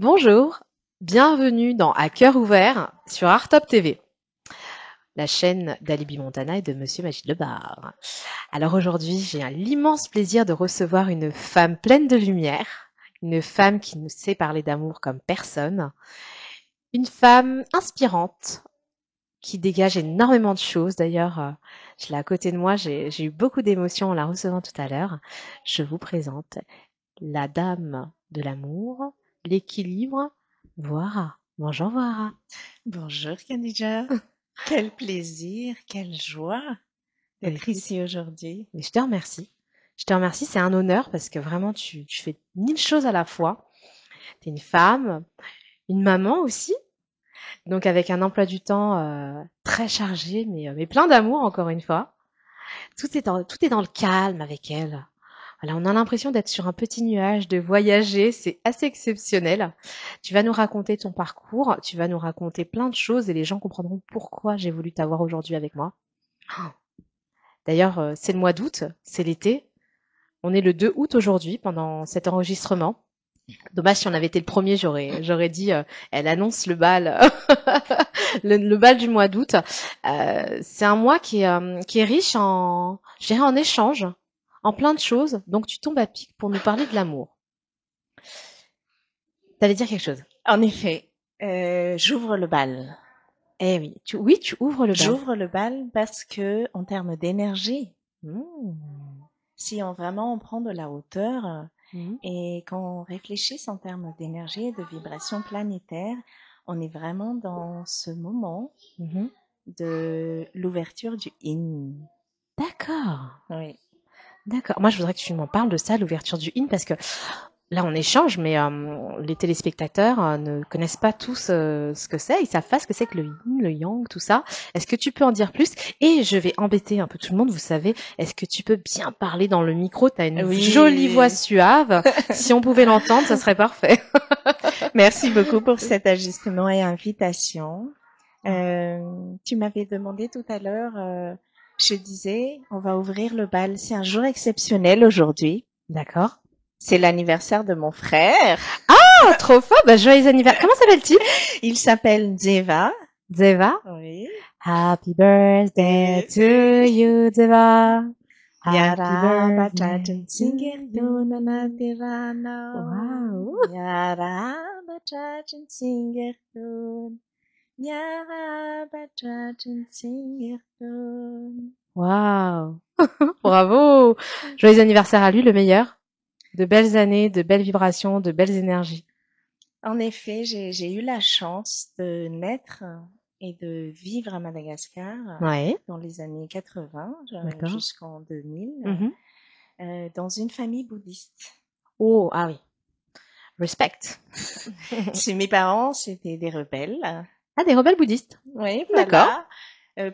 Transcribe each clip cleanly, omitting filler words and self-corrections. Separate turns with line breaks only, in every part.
Bonjour, bienvenue dans À cœur ouvert sur Artop TV, la chaîne d'Alibi Montana et de Monsieur Magid Lebar. Alors aujourd'hui, j'ai l'immense plaisir de recevoir une femme pleine de lumière, une femme qui nous sait parler d'amour comme personne, une femme inspirante, qui dégage énormément de choses. D'ailleurs, je l'ai à côté de moi, j'ai eu beaucoup d'émotions en la recevant tout à l'heure. Je vous présente la dame de l'amour, l'équilibre, Voira. Bonjour Voira.
Bonjour Khadija, quel plaisir, quelle joie d'être ici aujourd'hui.
Mais je te remercie. Je te remercie, c'est un honneur parce que vraiment tu fais 1000 choses à la fois. Tu es une femme, une maman aussi, donc avec un emploi du temps très chargé, mais plein d'amour encore une fois. Tout est dans le calme avec elle. Voilà, on a l'impression d'être sur un petit nuage, de voyager, c'est assez exceptionnel. Tu vas nous raconter ton parcours, tu vas nous raconter plein de choses et les gens comprendront pourquoi j'ai voulu t'avoir aujourd'hui avec moi. D'ailleurs, c'est le mois d'août, c'est l'été. On est le 2 août aujourd'hui pendant cet enregistrement. Dommage si on avait été le premier, j'aurais dit elle annonce le bal le bal du mois d'août. C'est un mois qui est riche en, je dirais, en échanges, en plein de choses. Donc tu tombes à pic pour nous parler de l'amour. T'allais dire quelque chose?
En effet, j'ouvre le bal.
Eh oui, tu ouvres le bal.
J'ouvre le bal parce que, en termes d'énergie, si on prend de la hauteur et qu'on réfléchisse en termes d'énergie et de vibration planétaire, on est vraiment dans ce moment de l'ouverture du yin.
D'accord.
Oui.
D'accord. Moi, je voudrais que tu m'en parles de ça, l'ouverture du yin, parce que là, on échange, mais les téléspectateurs ne connaissent pas tous ce que c'est. Ils savent pas ce que c'est que le yin, le yang, tout ça. Est-ce que tu peux en dire plus? Et je vais embêter un peu tout le monde, vous savez. Est-ce que tu peux bien parler dans le micro? Tu as une jolie voix suave. Si on pouvait l'entendre, ça serait parfait.
Merci beaucoup pour cet ajustement et invitation. Tu m'avais demandé tout à l'heure, je disais, on va ouvrir le bal. C'est un jour exceptionnel aujourd'hui.
D'accord.
C'est l'anniversaire de mon frère.
Ah, trop fort! Bah, joyeux anniversaire. Comment s'appelle-t-il?
Il s'appelle Deva.
Deva?
Oui.
Happy birthday to you, Deva.
Yara batatin singerton anatirana.
Wow.
Yara batatin singerton. Yara batatin singerton.
Wow. Bravo. Joyeux anniversaire à lui, le meilleur. De belles années, de belles vibrations, de belles énergies.
En effet, j'ai eu la chance de naître et de vivre à Madagascar dans les années 80 jusqu'en 2000 dans une famille bouddhiste.
Oh, ah oui. Respect.
Chez mes parents, c'était des rebelles.
Ah, des rebelles bouddhistes.
Oui, voilà. D'accord.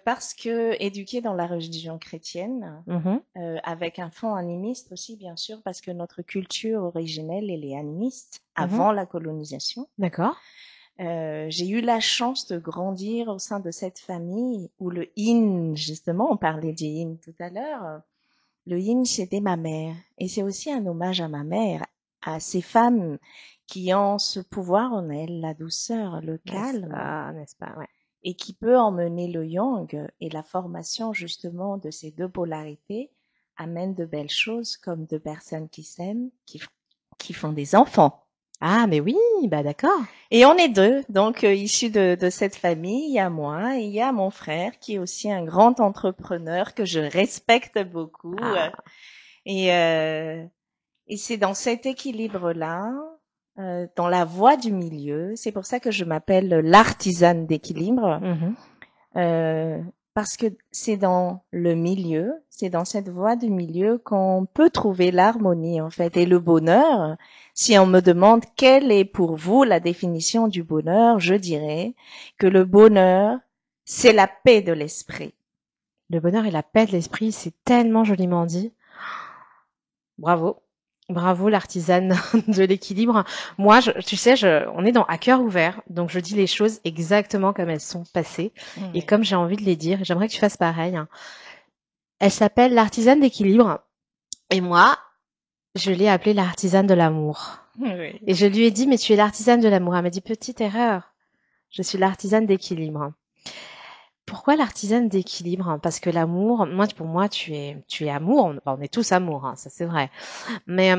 Parce que éduqués dans la religion chrétienne, avec un fond animiste aussi, bien sûr, parce que notre culture originelle, elle est animiste avant la colonisation.
D'accord.
J'ai eu la chance de grandir au sein de cette famille où le yin, justement, on parlait du yin tout à l'heure, le yin, c'était ma mère. Et c'est aussi un hommage à ma mère, à ces femmes qui ont ce pouvoir en elles, la douceur, le calme.
N'est-ce pas, ouais.
Et qui peut emmener le yang, et la formation justement de ces deux polarités amène de belles choses comme deux personnes qui s'aiment, qui font des enfants.
Ah, mais oui, bah d'accord.
Et on est deux, donc issus de cette famille. Il y a moi et il y a mon frère qui est aussi un grand entrepreneur que je respecte beaucoup. Et c'est dans cet équilibre-là, dans la voie du milieu, c'est pour ça que je m'appelle l'artisane d'équilibre, parce que c'est dans le milieu, c'est dans cette voie du milieu qu'on peut trouver l'harmonie en fait et le bonheur. Si on me demande quelle est pour vous la définition du bonheur, je dirais que le bonheur, c'est la paix de l'esprit.
Le bonheur et la paix de l'esprit, c'est tellement joliment dit. Bravo. Bravo l'artisane de l'équilibre. Moi, tu sais, on est dans À cœur ouvert, donc je dis les choses exactement comme elles sont passées et comme j'ai envie de les dire. J'aimerais que tu fasses pareil. Elle s'appelle l'artisane d'équilibre et moi, je l'ai appelée l'artisane de l'amour.
Oui.
Et je lui ai dit, mais tu es l'artisane de l'amour. Elle m'a dit, petite erreur, je suis l'artisane d'équilibre. Pourquoi l'artisane d'équilibre? Parce que l'amour, moi, pour moi, tu es amour. On est tous amour, hein, ça c'est vrai. Mais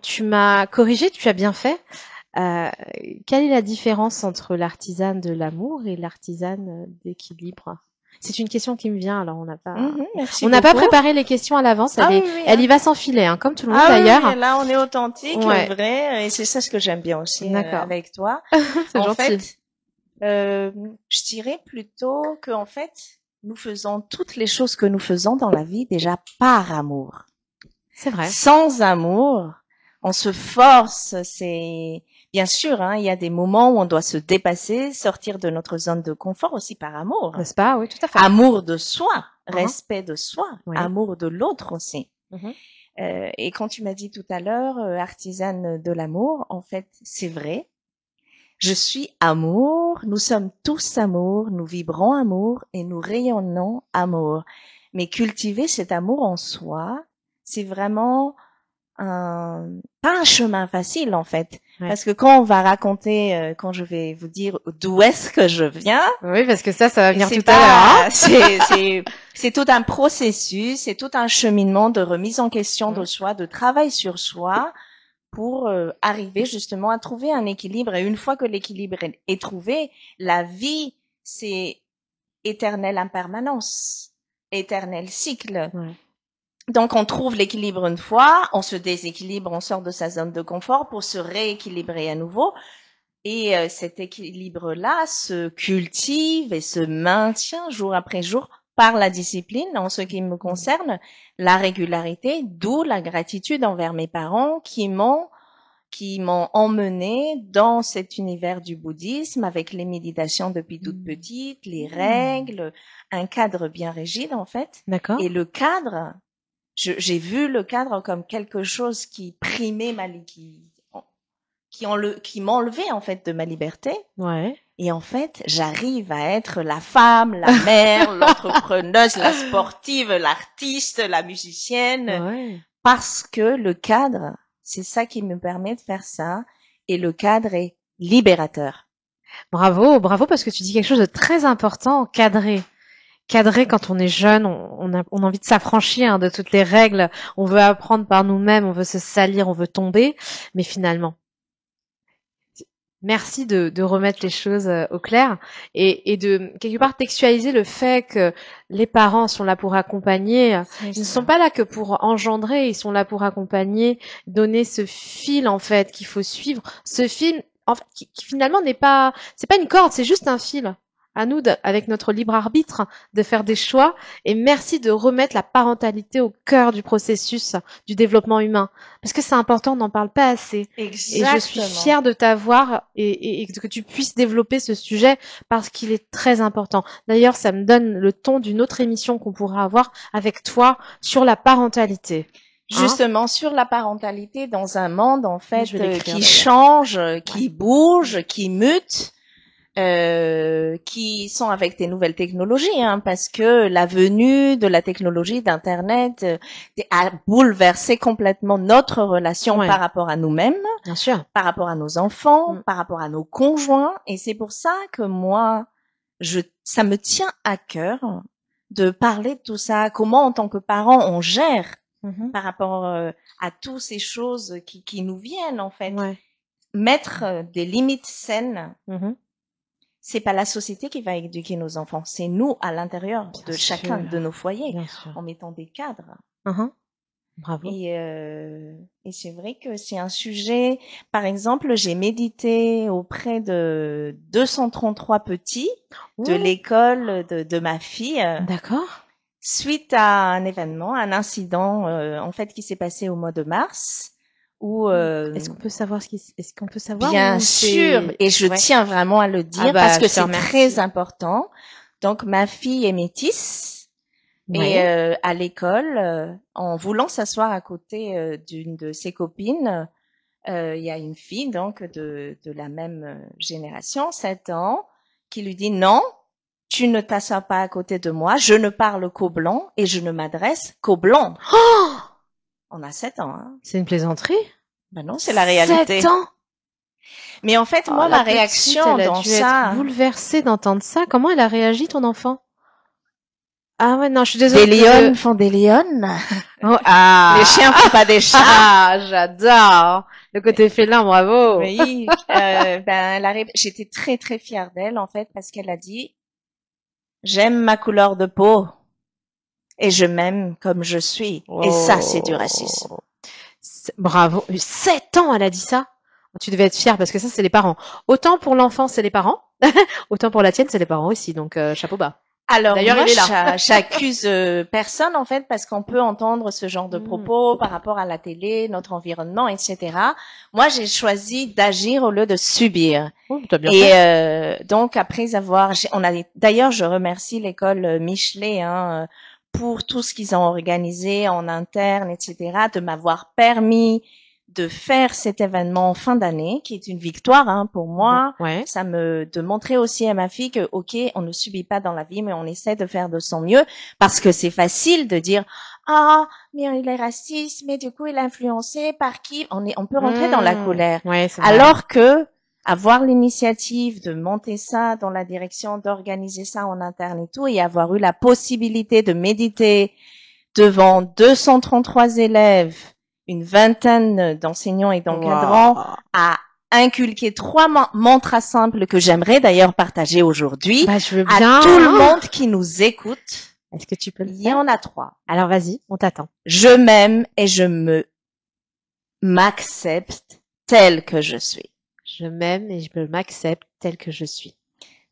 tu m'as corrigé, tu as bien fait. Euh, Quelle est la différence entre l'artisane de l'amour et l'artisane d'équilibre? C'est une question qui me vient, alors
Merci
on n'a pas
beaucoup.
préparé les questions à l'avance,
Ah oui, oui,
elle
hein.
y va s'enfiler, hein, comme tout le monde
Ah oui,
d'ailleurs.
oui, là on est authentique,
Ouais.
vrai, et c'est ça ce que j'aime bien aussi
D'accord.
avec toi.
C'est
En
gentil.
fait, je dirais plutôt que en fait, nous faisons toutes les choses que nous faisons dans la vie déjà par amour.
C'est vrai.
Sans amour, on se force, c'est bien sûr, hein, il y a des moments où on doit se dépasser, sortir de notre zone de confort aussi par amour.
N'est-ce pas? Oui, tout à fait.
Amour de soi, respect de soi,
Oui.
amour de l'autre aussi. Et quand tu m'as dit tout à l'heure, artisane de l'amour, en fait, c'est vrai. Je suis amour, nous sommes tous amour, nous vibrons amour et nous rayonnons amour. Mais cultiver cet amour en soi, c'est vraiment pas un chemin facile en fait.
Ouais.
Parce que quand on va raconter, quand je vais vous dire d'où est-ce que je viens,
oui, parce que ça va venir tout
pas,
à l'heure.
C'est tout un processus, c'est tout un cheminement de remise en question de soi, de travail sur soi pour arriver justement à trouver un équilibre. Et une fois que l'équilibre est trouvé, la vie, c'est éternelle impermanence, éternel cycle.
Ouais.
Donc, on trouve l'équilibre une fois, on se déséquilibre, on sort de sa zone de confort pour se rééquilibrer à nouveau. Et cet équilibre-là se cultive et se maintient jour après jour par la discipline, en ce qui me concerne, la régularité, d'où la gratitude envers mes parents qui m'ont emmené dans cet univers du bouddhisme avec les méditations depuis toute petite, les règles, un cadre bien rigide en fait.
D'accord.
Et le cadre, j'ai vu le cadre comme quelque chose qui primait qui m'enlevait en fait de ma liberté.
Ouais.
Et en fait, j'arrive à être la femme, la mère, l'entrepreneuse, la sportive, l'artiste, la musicienne,
Ouais.
parce que le cadre, c'est ça qui me permet de faire ça, et le cadre est libérateur.
Bravo, bravo, parce que tu dis quelque chose de très important, cadrer. Cadrer quand on est jeune, on a envie de s'affranchir de toutes les règles, on veut apprendre par nous-mêmes, on veut se salir, on veut tomber, mais finalement, merci de remettre les choses au clair et de quelque part textualiser le fait que les parents sont là pour accompagner. Ils ne sont pas là que pour engendrer, ils sont là pour accompagner, donner ce fil en fait qu'il faut suivre. Ce fil en fait, qui finalement c'est pas une corde, c'est juste un fil. À nous, avec notre libre arbitre, de faire des choix. Et merci de remettre la parentalité au cœur du processus du développement humain. Parce que c'est important, on n'en parle pas assez.
Exactement.
Et je suis fière de t'avoir et que tu puisses développer ce sujet parce qu'il est très important. D'ailleurs, ça me donne le ton d'une autre émission qu'on pourra avoir avec toi sur la parentalité.
Justement, sur la parentalité dans un monde en fait qui
d'ailleurs.
change, qui bouge, qui mute. Qui sont avec des nouvelles technologies, hein, parce que la venue de la technologie d'Internet a bouleversé complètement notre relation par rapport à nous-mêmes,
bien sûr,
par rapport à nos enfants, par rapport à nos conjoints, et c'est pour ça que moi, ça me tient à cœur de parler de tout ça, comment en tant que parents on gère par rapport à toutes ces choses qui nous viennent en fait. Mettre des limites saines. C'est pas la société qui va éduquer nos enfants, c'est nous à l'intérieur de chacun de nos foyers, en mettant des cadres.
Bravo.
Et c'est vrai que c'est un sujet. Par exemple, j'ai médité auprès de 233 petits de l'école de ma fille.
D'accord.
Suite à un événement, un incident en fait qui s'est passé au mois de mars.
Est-ce qu'on peut savoir est-ce qu'on peut savoir?
Bien sûr, et je tiens vraiment à le dire parce que c'est très important. Donc ma fille est métisse et à l'école, en voulant s'asseoir à côté d'une de ses copines, il y a une fille donc de la même génération, 7 ans, qui lui dit non, tu ne t'assois pas à côté de moi, je ne parle qu'aux blancs et je ne m'adresse qu'aux blancs. On a 7 ans. Hein.
C'est une plaisanterie?
Ben non, c'est la réalité.
7 ans?
Mais en fait, moi, ma réaction
elle a
dans
dû
ça...
être bouleversée d'entendre ça. Comment elle a réagi, ton enfant? Ah ouais, non, je suis désolée.
Des lions font des lions.
Oh,
Les chiens font pas des chats.
Ah, j'adore. Le côté félin, bravo.
Oui, j'étais très très fière d'elle en fait parce qu'elle a dit j'aime ma couleur de peau et je m'aime comme je suis. Et ça, c'est du racisme.
Bravo. 7 ans, elle a dit ça. Tu devais être fière parce que ça, c'est les parents. Autant pour l'enfant, c'est les parents. Autant pour la tienne, c'est les parents aussi. Donc, chapeau bas.
Alors,
d'ailleurs,
moi,
il est là.
j'accuse personne, en fait, parce qu'on peut entendre ce genre de propos par rapport à la télé, notre environnement, etc. Moi, j'ai choisi d'agir au lieu de subir.
Oh, t'as bien fait.
Donc, après avoir... D'ailleurs, je remercie l'école Michelet pour tout ce qu'ils ont organisé en interne, etc., de m'avoir permis de faire cet événement en fin d'année, qui est une victoire pour moi.
Ouais.
Ça de montrer aussi à ma fille que, ok, on ne subit pas dans la vie, mais on essaie de faire de son mieux, parce que c'est facile de dire, ah, mais il est raciste, mais du coup il est influencé par qui? On peut rentrer dans la colère.
Ouais,
alors que avoir l'initiative de monter ça dans la direction, d'organiser ça en interne et tout, et avoir eu la possibilité de méditer devant 233 élèves, une vingtaine d'enseignants et d'encadrants, à inculquer 3 mantras simples que j'aimerais d'ailleurs partager aujourd'hui
je veux bien.
À tout le monde qui nous écoute.
Est-ce que tu peux le faire?
Il y en a 3.
Alors vas-y, on t'attend.
Je m'aime et je m'accepte tel que je suis.
Je m'aime et je m'accepte tel que je suis.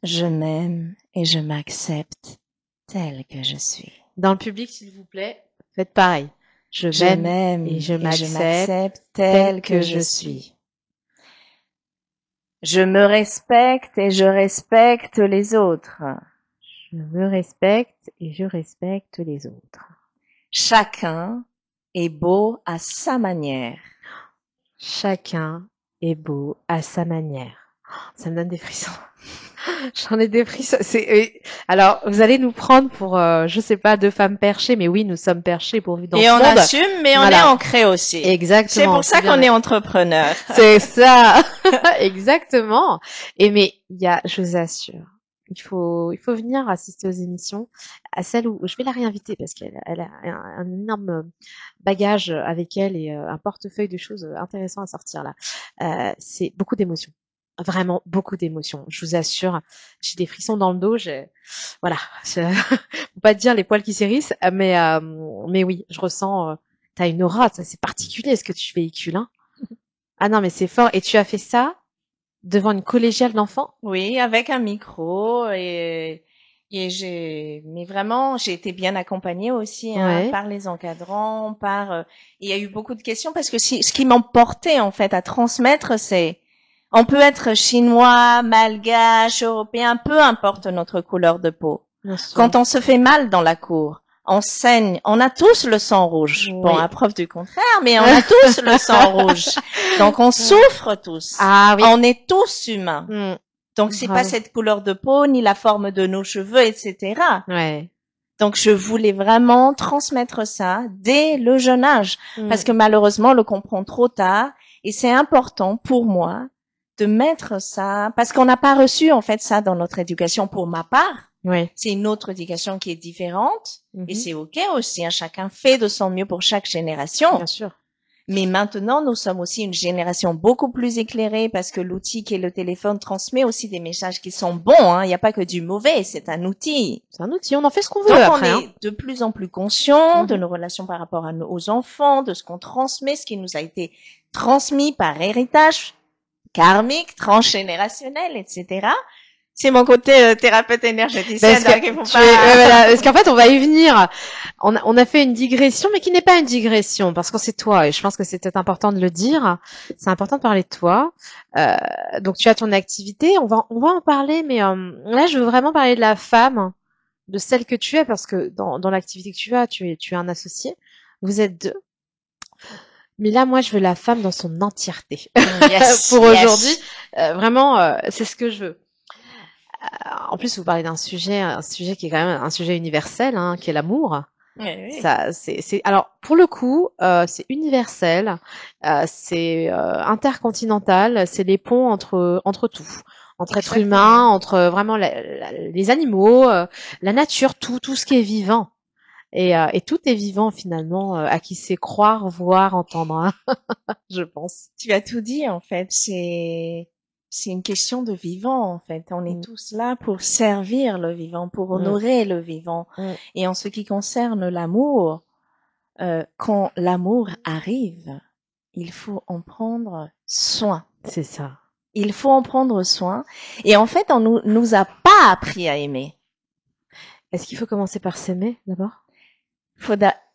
Je m'aime et je m'accepte tel que je suis.
Dans le public, s'il vous plaît, faites pareil. Je m'aime et je m'accepte tel que je suis.
Je me respecte et je respecte les autres.
Je me respecte et je respecte les autres.
Chacun est beau à sa manière.
Chacun est beau à sa manière. Ça me donne des frissons. J'en ai des frissons. Alors, vous allez nous prendre pour, je sais pas, 2 femmes perchées, mais oui, nous sommes perchés pourvu dans ce monde.
Et on assume, mais on est ancré aussi.
Exactement.
C'est pour ça qu'on est entrepreneur.
C'est ça. Exactement. Mais je vous assure, il faut venir assister aux émissions, à celle où je vais la réinviter parce qu'elle a un énorme bagage avec elle et un portefeuille de choses intéressantes à sortir là. C'est beaucoup d'émotions. Vraiment beaucoup d'émotions. Je vous assure, j'ai des frissons dans le dos. Voilà, faut pas te dire les poils qui s'hérissent, mais oui, je ressens. T'as une aura, ça c'est particulier ce que tu véhicules. Hein. Ah non, mais c'est fort. Et tu as fait ça devant une collégiale d'enfants?
Oui, avec un micro mais vraiment, j'ai été bien accompagnée aussi par les encadrants, il y a eu beaucoup de questions parce que ce qui m'emportait en fait à transmettre, c'est on peut être chinois, malgache, européen, peu importe notre couleur de peau. Quand on se fait mal dans la cour, on saigne, on a tous le sang rouge. Oui. Bon, à preuve du contraire, mais on a tous le sang rouge. Donc on souffre tous.
Ah oui.
On est tous humains. Donc c'est pas cette couleur de peau, ni la forme de nos cheveux, etc.
Ouais.
Donc je voulais vraiment transmettre ça dès le jeune âge. Parce que malheureusement, on le comprend trop tard. Et c'est important pour moi de mettre ça, parce qu'on n'a pas reçu en fait ça dans notre éducation pour ma part.
Oui.
C'est une autre éducation qui est différente et c'est ok aussi. Chacun fait de son mieux pour chaque génération.
Bien sûr.
Mais maintenant, nous sommes aussi une génération beaucoup plus éclairée parce que l'outil qui est le téléphone transmet aussi des messages qui sont bons. Il n'y a pas que du mauvais, c'est un outil.
C'est un outil, on en fait ce qu'on veut.
Donc
après,
on est de plus en plus conscient de nos relations par rapport aux enfants, de ce qu'on transmet, ce qui nous a été transmis par héritage karmique, transgénérationnel, etc. C'est mon côté thérapeute énergéticienne.
Parce qu'en fait, on va y venir. On a fait une digression, mais qui n'est pas une digression, parce que c'est toi, et je pense que c'était important de le dire. C'est important de parler de toi. Donc, tu as ton activité. On va en parler, mais là, je veux vraiment parler de la femme, de celle que tu es, parce que dans l'activité que tu as, tu es un associé. Vous êtes 2. Mais là, moi, je veux la femme dans son entièreté. Pour aujourd'hui, vraiment, c'est ce que je veux. En plus, vous parlez d'un sujet qui est quand même un sujet universel, qui est l'amour.
Oui.
Ça, alors pour le coup, c'est universel, c'est intercontinental, c'est les ponts entre tout, entre êtres humains,
Exactement.
entre vraiment les animaux, la nature, tout ce qui est vivant. Et tout est vivant finalement, à qui sait croire, voir, entendre, hein, je pense.
Tu as tout dit, en fait. C'est une question de vivant, en fait. On est
Mm,
tous là pour servir le vivant, pour
mm,
honorer le vivant.
mm.
Et en ce qui concerne l'amour, quand l'amour arrive, il faut en prendre soin.
C'est ça.
Il faut en prendre soin. Et en fait, on nous a pas appris à aimer.
Est-ce qu'il faut commencer par s'aimer d'abord?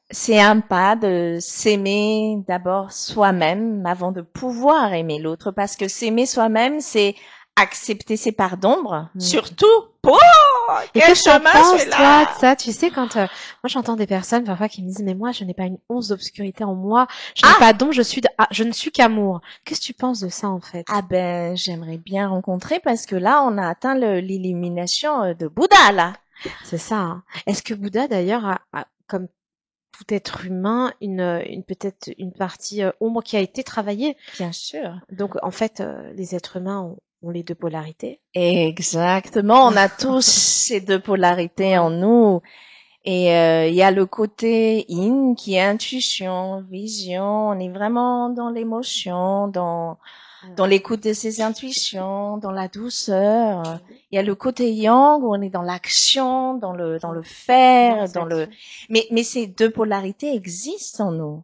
C'est un pas de s'aimer d'abord soi-même avant de pouvoir aimer l'autre, parce que s'aimer soi-même, c'est accepter ses parts d'ombre,
Mm.
surtout. Oh,
Et
quel
qu'est-ce que t'en
chemin
penses,
celui-là!
toi, de ça? Tu sais, quand moi j'entends des personnes parfois qui me disent, mais moi je n'ai pas une once d'obscurité en moi, je n'ai pas d'ombre, je ne suis qu'amour. Qu'est-ce que tu penses de ça en fait?
Ah ben, j'aimerais bien rencontrer, parce que là, on a atteint l'illumination de Bouddha, là.
C'est ça. Hein. Est-ce que Bouddha d'ailleurs comme tout être humain, peut-être une partie ombre qui a été travaillée?
Bien sûr.
Donc en fait, les êtres humains ont les deux polarités.
Exactement, on a tous ces deux polarités en nous. Et il y a le côté yin qui est intuition, vision. On est vraiment dans l'émotion, dans l'écoute de ses intuitions, dans la douceur. Il y a le côté yang où on est dans l'action, dans le faire, mais ces deux polarités existent en nous.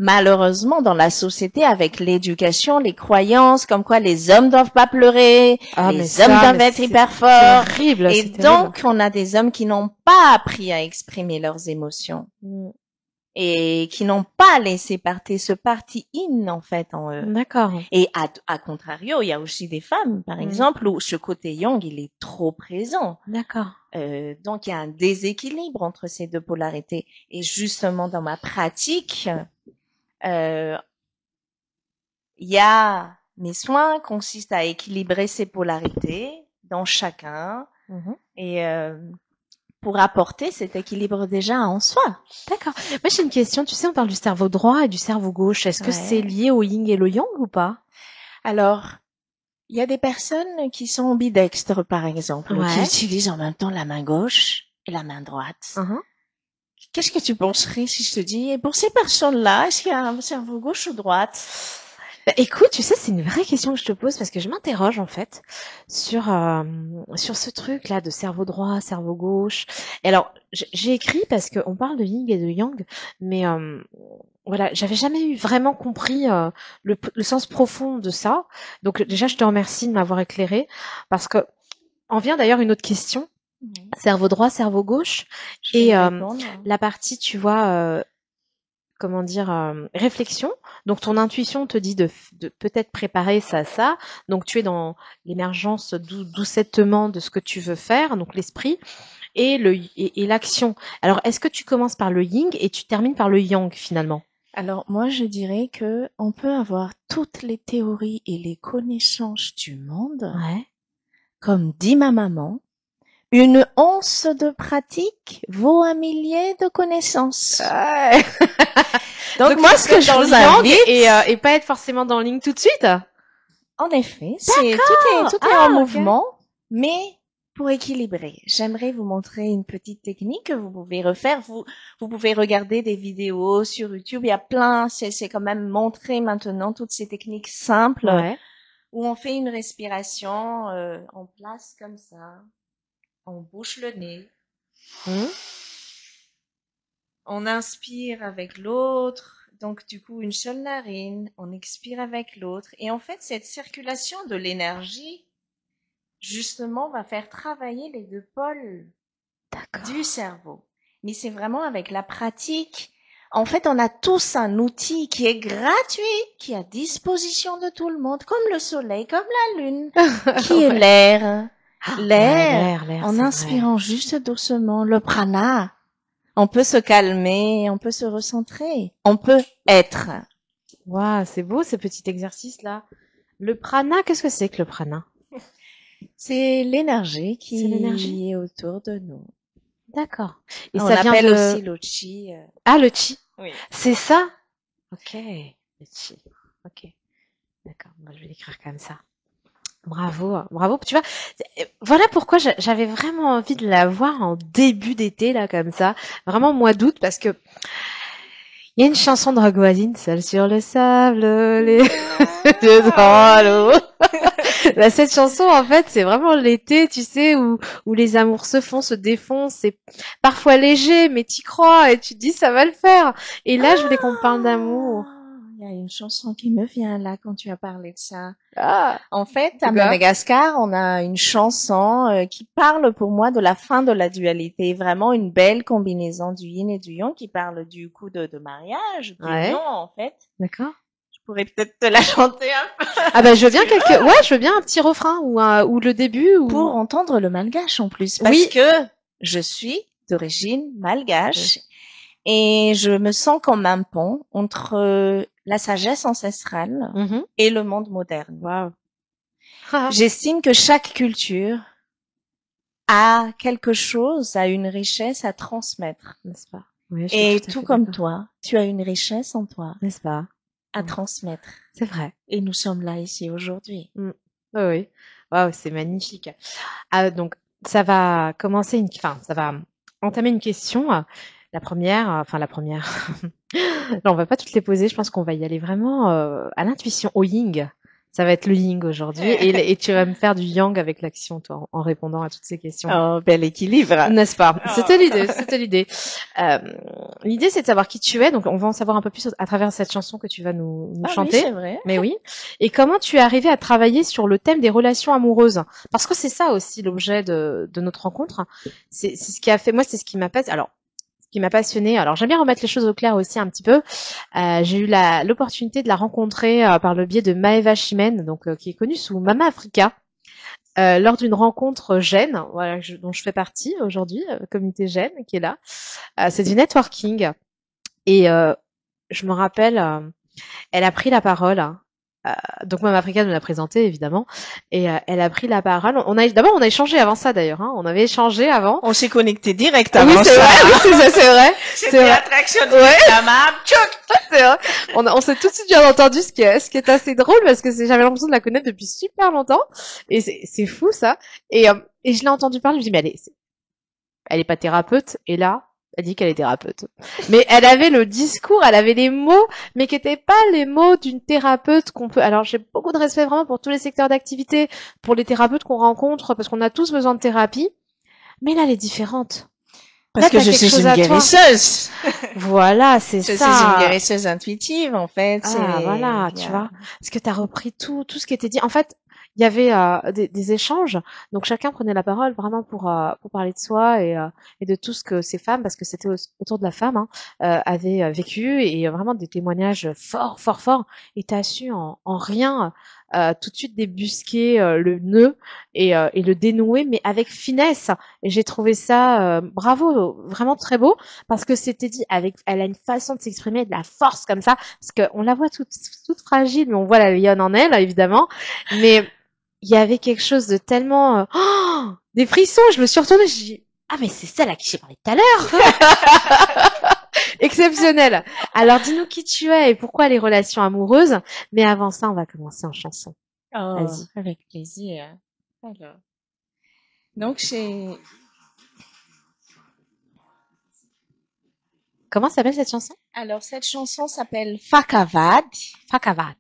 Malheureusement, dans la société, avec l'éducation, les croyances, comme quoi les hommes doivent pas pleurer, les hommes doivent être hyper forts.
Terrible,
et donc, on a des hommes qui n'ont pas appris à exprimer leurs émotions. Et qui n'ont pas laissé partir ce parti in, en fait, en eux.
D'accord.
Et à contrario, il y a aussi des femmes, par exemple, où ce côté yang, il est trop présent.
D'accord.
Donc, il y a un déséquilibre entre ces deux polarités. Et justement, dans ma pratique, il y a mes soins consistent à équilibrer ces polarités dans chacun et pour apporter cet équilibre déjà en soi.
D'accord. Moi, j'ai une question. Tu sais, on parle du cerveau droit et du cerveau gauche. Est-ce que c'est lié au yin et le yang ou pas?
Alors, il y a des personnes qui sont ambidextres, par exemple, qui utilisent en même temps la main gauche et la main droite. Qu'est-ce que tu penserais si je te dis, pour ces personnes-là, est-ce qu'il y a un cerveau gauche ou droite?
Bah, écoute, tu sais, c'est une vraie question que je te pose parce que je m'interroge en fait sur ce truc là de cerveau droit, cerveau gauche. Et alors, j'ai écrit parce qu'on parle de yin et de yang, mais voilà, j'avais jamais vraiment compris le sens profond de ça. Donc déjà, je te remercie de m'avoir éclairé parce que en vient d'ailleurs une autre question. Cerveau droit, cerveau gauche, et la partie, tu vois, comment dire, réflexion. Donc ton intuition te dit de peut-être préparer ça. Donc tu es dans l'émergence doucettement de ce que tu veux faire, donc l'esprit et l'action. Alors est-ce que tu commences par le yin et tu termines par le yang finalement?
Alors moi je dirais que on peut avoir toutes les théories et les connaissances du monde. Comme dit ma maman, une once de pratique vaut un millier de connaissances. Donc moi, ce que je vous invite
et pas être forcément dans le ling tout de suite.
En effet, tout est en mouvement, mais pour équilibrer. J'aimerais vous montrer une petite technique que vous pouvez refaire. Vous pouvez regarder des vidéos sur YouTube. Il y a plein. C'est quand même montré maintenant toutes ces techniques simples où on fait une respiration en place comme ça. On bouche le nez. On inspire avec l'autre. Donc, du coup, une seule narine. On expire avec l'autre. Et en fait, cette circulation de l'énergie, justement, va faire travailler les deux pôles du cerveau. Mais c'est vraiment avec la pratique. En fait, on a tous un outil qui est gratuit, qui est à disposition de tout le monde, comme le soleil, comme la lune, qui est l'air. L'air, en inspirant juste doucement, le prana. On peut se calmer, on peut se recentrer, on peut être.
Waouh, c'est beau ce petit exercice-là. Le prana, qu'est-ce que c'est que le prana?
C'est l'énergie qui est autour de nous.
D'accord. Et
On
ça vient
appelle
de...
aussi l'ochi.
Ah, le chi.
Oui.
C'est ça? Ok. Le chi. Ok. D'accord. Moi, je vais l'écrire comme ça. Bravo, bravo. Tu vois, voilà pourquoi j'avais vraiment envie de la voir en début d'été, là, comme ça. Vraiment mois d'août, parce que il y a une chanson de Rogue Voisine, Seul sur le sable, les... dans l'eau. Là, cette chanson, en fait, c'est vraiment l'été, tu sais, où les amours se font, se défont. C'est parfois léger, mais t'y crois et tu te dis ça va le faire. Et là, je voulais qu'on parle d'amour.
Il y a une chanson qui me vient là quand tu as parlé de ça.
Ah,
En fait,
c'est
à
quoi?
Madagascar, on a une chanson qui parle pour moi de la fin de la dualité. Vraiment une belle combinaison du yin et du yang qui parle du coup de mariage,
Ouais.
d'union en fait.
D'accord.
Je pourrais peut-être te la chanter un peu.
Ah bah je veux bien je veux bien un petit refrain ou le début ou
Pour entendre le malgache en plus. Parce
oui.
que je suis d'origine malgache et je me sens comme un pont entre la sagesse ancestrale et le monde moderne.
Waouh.
J'estime que chaque culture a quelque chose, a une richesse à transmettre.
N'est-ce pas? Oui, je suis
Et
tout à
tout
fait
comme
d'accord.
toi, tu as une richesse en toi
N'est-ce pas?
à transmettre.
C'est vrai.
Et nous sommes là ici aujourd'hui.
Oui, oui. Waouh, c'est magnifique. Ah, donc, ça va commencer ça va entamer une question. La première. Là, on va pas toutes les poser. Je pense qu'on va y aller vraiment à l'intuition, au yin. Ça va être le yin aujourd'hui. Et tu vas me faire du yang avec l'action, toi, en répondant à toutes ces questions.
Oh, bel équilibre.
N'est-ce pas? C'était l'idée, c'était l'idée. L'idée, c'est de savoir qui tu es. Donc, on va en savoir un peu plus à travers cette chanson que tu vas nous chanter.
Oui, c'est vrai.
Mais oui. Et comment tu es arrivé à travailler sur le thème des relations amoureuses? Parce que c'est ça aussi l'objet de notre rencontre. C'est ce qui a fait, moi, c'est ce qui m'a passionné. Alors, ce qui m'a passionné. Alors, j'aime bien remettre les choses au clair aussi un petit peu. J'ai eu l'opportunité de la rencontrer par le biais de Maeva Chimène, donc qui est connue sous Mama Africa. Lors d'une rencontre Gênes, voilà, dont je fais partie aujourd'hui, comité Gênes qui est là. C'est du networking. Et je me rappelle, elle a pris la parole. Donc Mame Africa nous l'a présenté évidemment, et elle a pris la parole. D'abord on a échangé avant ça d'ailleurs. On avait échangé avant.
On s'est connecté direct avant
oui, c'est
ça.
vrai, oui, c'est vrai.
C'était l'attraction de la map.
C'est vrai. On s'est tout de suite bien entendu, ce qui est assez drôle parce que j'avais l'impression de la connaître depuis super longtemps, et c'est fou ça. Et je l'ai entendu parler, je me dis mais elle est pas thérapeute, et là elle dit qu'elle est thérapeute. Mais elle avait le discours, elle avait les mots, mais qui n'étaient pas les mots d'une thérapeute qu'on peut... Alors j'ai beaucoup de respect vraiment pour tous les secteurs d'activité, pour les thérapeutes qu'on rencontre, parce qu'on a tous besoin de thérapie. Mais là, elle est différente.
Parce
là,
que je suis une guérisseuse.
Voilà, c'est ça.
Je suis une guérisseuse intuitive, en fait.
Ah, voilà, tu vois. Parce que tu as repris tout ce qui était dit. En fait, il y avait des échanges, donc chacun prenait la parole vraiment pour parler de soi et de tout ce que ces femmes, parce que c'était autour de la femme, avaient vécu, et vraiment des témoignages forts, et t'as su en rien tout de suite débusquer le nœud et le dénouer, mais avec finesse. Et j'ai trouvé ça bravo, vraiment très beau, parce que c'était dit elle a une façon de s'exprimer, de la force comme ça, parce qu'on la voit toute fragile, mais on voit la lionne en elle, évidemment, mais il y avait quelque chose de tellement des frissons. Je me suis retournée, je dis ah mais c'est celle à qui j'ai parlé tout à l'heure. Exceptionnel. Alors dis-nous qui tu es et pourquoi les relations amoureuses. Mais avant ça, on va commencer en chanson.
Vas-y. Avec plaisir. Alors. Donc
Comment s'appelle cette chanson?
Alors cette chanson s'appelle Fakavad.
Fakavad.